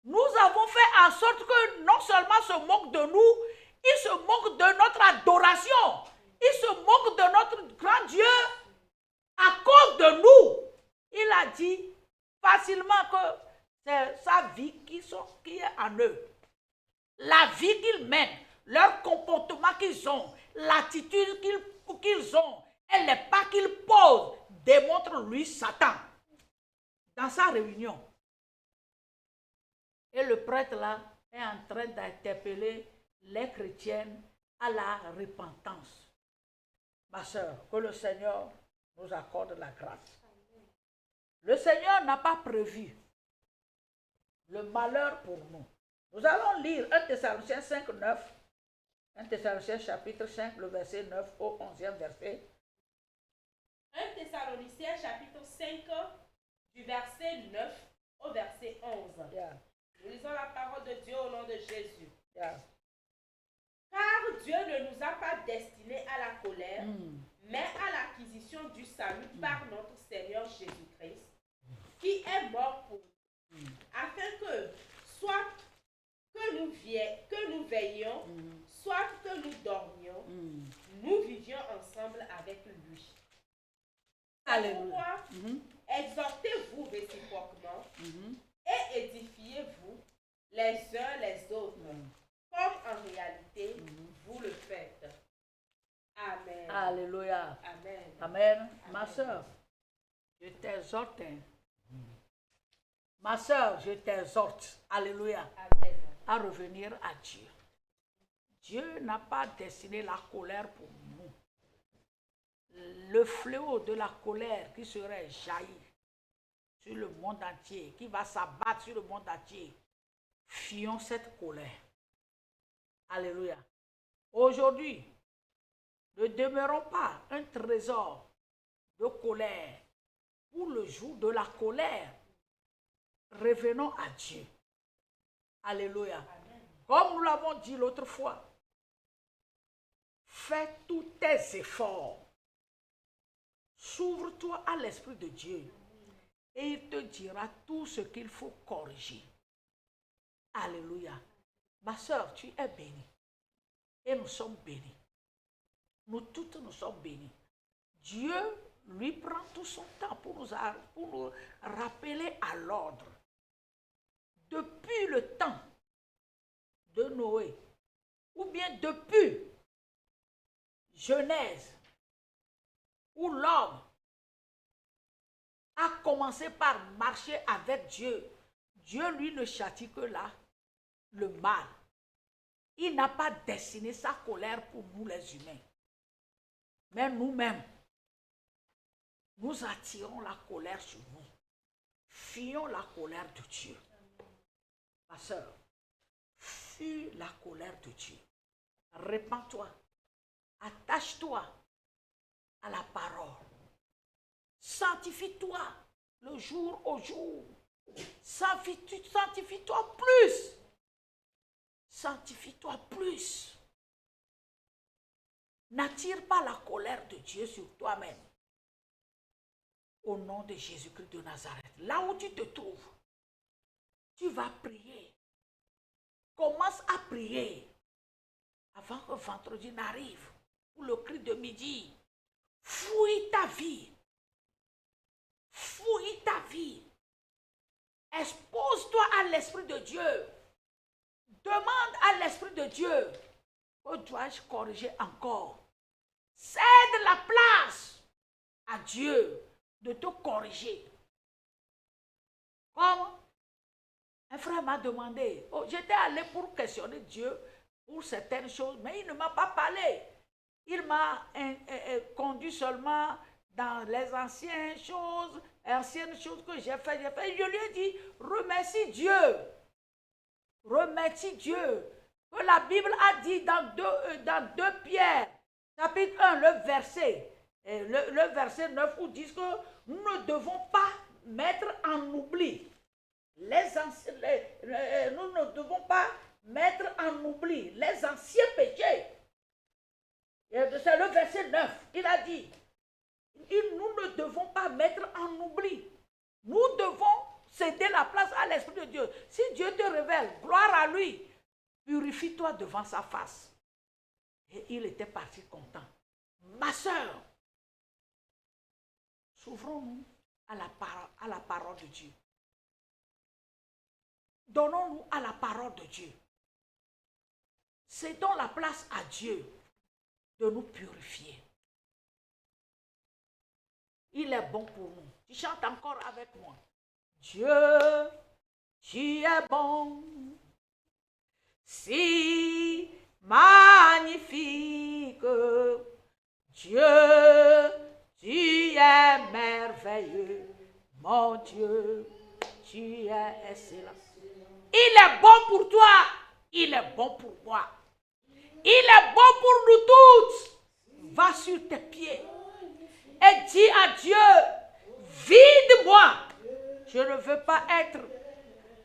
Nous avons fait en sorte que non seulement se moque de nous, il se moque de notre adoration. Il se moque de notre grand Dieu à cause de nous. Il a dit facilement que c'est sa vie qui est en eux. La vie qu'ils mènent, leur comportement qu'ils ont, l'attitude qu'ils ont, et les pas qu'ils posent, démontrent lui Satan dans sa réunion. Et le prêtre là est en train d'interpeller les chrétiennes à la repentance. Ma soeur, que le Seigneur nous accorde la grâce. Le Seigneur n'a pas prévu le malheur pour nous. Nous allons lire 1 Thessaloniciens 5, 9. 1 Thessaloniciens chapitre 5, le verset 9 au 11e verset. 1 Thessaloniciens chapitre 5, du verset 9 au verset 11. Yeah. Nous lisons la parole de Dieu au nom de Jésus. Yeah. Car Dieu ne nous a pas destinés à la colère, mais à l'acquisition du salut par notre Seigneur Jésus-Christ, qui est mort pour nous, afin que, soit que nous veillions, soit que nous dormions, nous vivions ensemble avec lui. C'est pourquoi exhortez-vous réciproquement et édifiez-vous les uns les autres, comme en réalité vous le faites. Amen. Alléluia. Amen. Amen. Ma soeur, je t'exhorte. Ma soeur, je t'exhorte. Alléluia. Amen. À revenir à Dieu. Dieu n'a pas destiné la colère pour nous. Le fléau de la colère qui serait jailli sur le monde entier, qui va s'abattre sur le monde entier, fuyons cette colère. Alléluia. Aujourd'hui, ne demeurons pas un trésor de colère. Pour le jour de la colère, revenons à Dieu. Alléluia. Amen. Comme nous l'avons dit l'autre fois, fais tous tes efforts. S'ouvre-toi à l'Esprit de Dieu et il te dira tout ce qu'il faut corriger. Alléluia. Ma soeur, tu es bénie. Et nous sommes bénis. Nous toutes, nous sommes bénis. Dieu, lui, prend tout son temps pour nous rappeler à l'ordre. Depuis le temps de Noé, ou bien depuis Genèse, où l'homme a commencé par marcher avec Dieu, Dieu lui ne châtie que là le mal. Il n'a pas destiné sa colère pour nous les humains. Mais nous-mêmes, nous attirons la colère sur nous. Fuyons la colère de Dieu. Ma soeur, fuis la colère de Dieu. Répands-toi. Attache-toi à la parole. Sanctifie-toi le jour au jour. Sanctifie-toi plus. Sanctifie-toi plus. N'attire pas la colère de Dieu sur toi-même. Au nom de Jésus-Christ de Nazareth, là où tu te trouves, tu vas prier. Commence à prier avant que vendredi n'arrive, ou le cri de midi. Fouille ta vie. Fouille ta vie. Expose-toi à l'Esprit de Dieu. Demande à l'Esprit de Dieu, que dois-je corriger encore? Cède la place à Dieu de te corriger. Comme un frère m'a demandé, j'étais allé pour questionner Dieu pour certaines choses, mais il ne m'a pas parlé. Il m'a conduit seulement dans les anciennes choses que j'ai faites. Je lui ai dit, remercie Dieu. Remercie Dieu. Que la Bible a dit dans 2 Pierre, chapitre 1, le verset 9, où dit que nous ne devons pas mettre en oubli nous ne devons pas mettre en oubli les anciens péchés. C'est le verset 9. Il a dit, nous ne devons pas mettre en oubli. Nous devons céder la place à l'Esprit de Dieu. Si Dieu te révèle, gloire à lui, purifie-toi devant sa face. Et il était parti content. Ma soeur, s'ouvrons-nous à la parole de Dieu. Donnons-nous à la parole de Dieu. Cédons la place à Dieu de nous purifier. Il est bon pour nous. Tu chantes encore avec moi. Dieu, tu es bon, si magnifique. Dieu, tu es merveilleux. Mon Dieu, tu es excellent. Il est bon pour toi, il est bon pour moi. Il est bon pour nous tous. Va sur tes pieds et dis à Dieu, vide-moi. Je ne veux pas être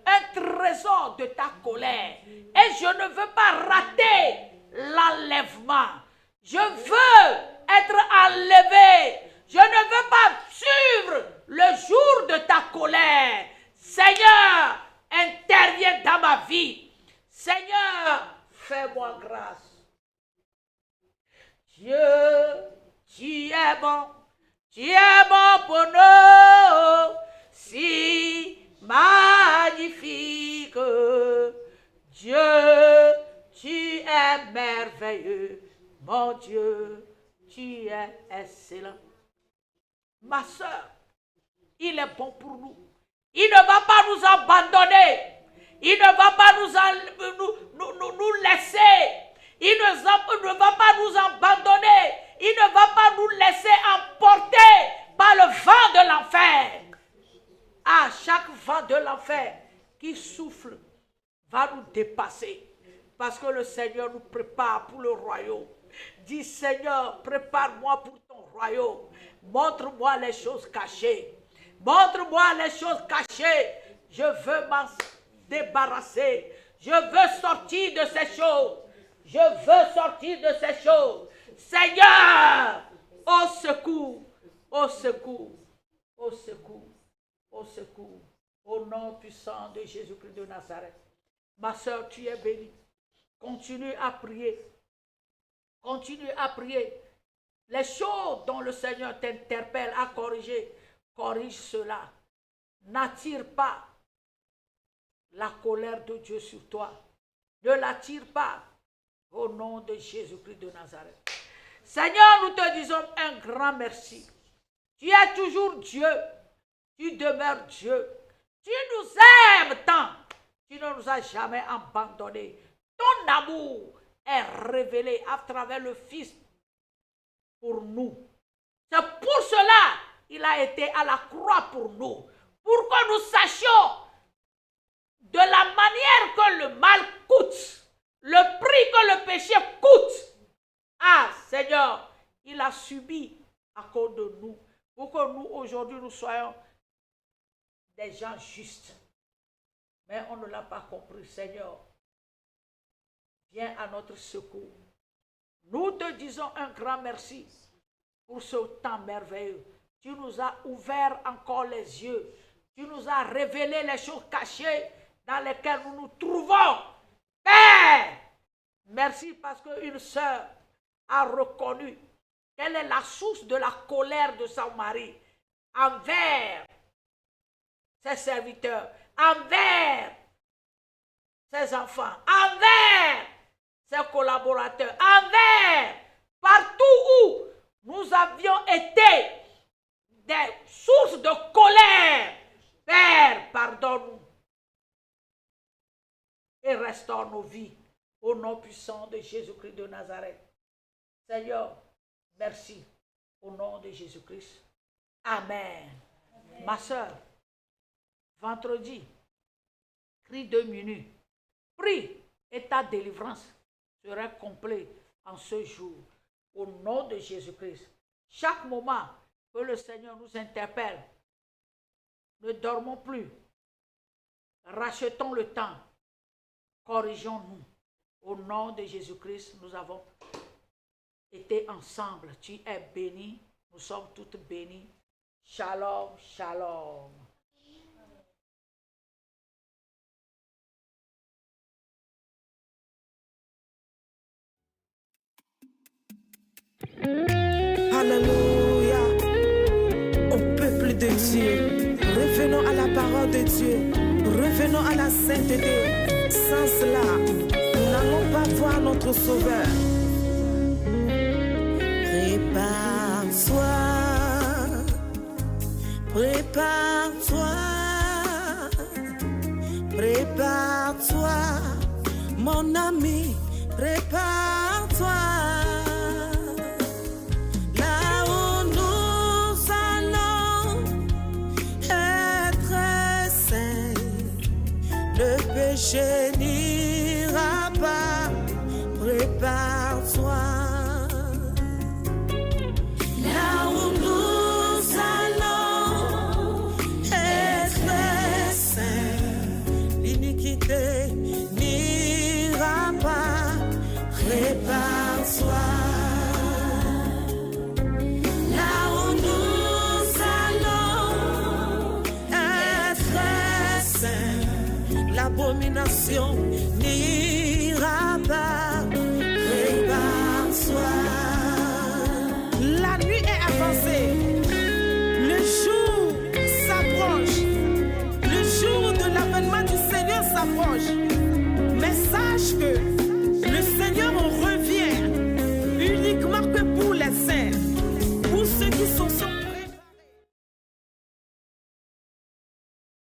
un trésor de ta colère et je ne veux pas rater l'enlèvement. Je veux être enlevé. Je ne veux pas suivre le jour de ta colère. Seigneur, interviens dans ma vie. Seigneur, fais-moi grâce. Dieu, tu es bon. Tu es bon pour nous. Si magnifique. Dieu, tu es merveilleux. Mon Dieu, tu es excellent. Ma soeur, il est bon pour nous. Il ne va pas nous abandonner. Il ne va pas nous laisser. Il ne va pas nous abandonner. Il ne va pas nous laisser emporter par le vent de l'enfer. À chaque vent de l'enfer qui souffle va nous dépasser. Parce que le Seigneur nous prépare pour le royaume. Dis Seigneur, prépare-moi pour ton royaume. Montre-moi les choses cachées. Montre-moi les choses cachées. Je veux m'en débarrasser. Je veux sortir de ces choses. Je veux sortir de ces choses. Seigneur, au secours, au secours, au secours, au secours. Au nom puissant de Jésus-Christ de Nazareth. Ma soeur, tu es bénie. Continue à prier. Continue à prier. Les choses dont le Seigneur t'interpelle à corriger, corrige cela. N'attire pas la colère de Dieu sur toi. Ne l'attire pas au nom de Jésus-Christ de Nazareth. Seigneur, nous te disons un grand merci. Tu es toujours Dieu. Tu demeures Dieu. Tu nous aimes tant. Tu ne nous as jamais abandonnés. Ton amour est révélé à travers le Fils pour nous. C'est pour cela qu'il a été à la croix pour nous. Pour que nous sachions de la manière que le mal coûte, le prix que le péché coûte. Ah, Seigneur, il a subi à cause de nous. Pour que nous, aujourd'hui, nous soyons des gens justes. Mais on ne l'a pas compris, Seigneur. Viens à notre secours. Nous te disons un grand merci pour ce temps merveilleux. Tu nous as ouvert encore les yeux. Tu nous as révélé les choses cachées dans lesquelles nous nous trouvons. Père, merci parce qu'une sœur a reconnu quelle est la source de la colère de son mari envers ses serviteurs, envers ses enfants, envers ses collaborateurs, envers partout où nous avions été des sources de colère. Père, pardonne-nous et restaure nos vies au nom puissant de Jésus-Christ de Nazareth. Seigneur, merci au nom de Jésus-Christ. Amen. Amen. Ma soeur, vendredi, crie 2 minutes. Prie et ta délivrance sera complète en ce jour. Au nom de Jésus-Christ. Chaque moment que le Seigneur nous interpelle, ne dormons plus. Rachetons le temps. Corrigeons-nous. Au nom de Jésus-Christ, nous avons été ensemble. Tu es béni. Nous sommes toutes bénies. Shalom, shalom. Alléluia. Au peuple de Dieu, revenons à la parole de Dieu. Revenons à la sainteté. Sans cela, nous n'allons pas voir notre Sauveur. Prépare-toi. Prépare-toi. Prépare-toi. Mon ami, prépare-toi. Je n'ira pas, prépare-toi. Là où nous allons être saints, l'iniquité n'ira pas, prépare-toi. Là où nous allons être saints, l'abomination n'ira pas, prépare-toi.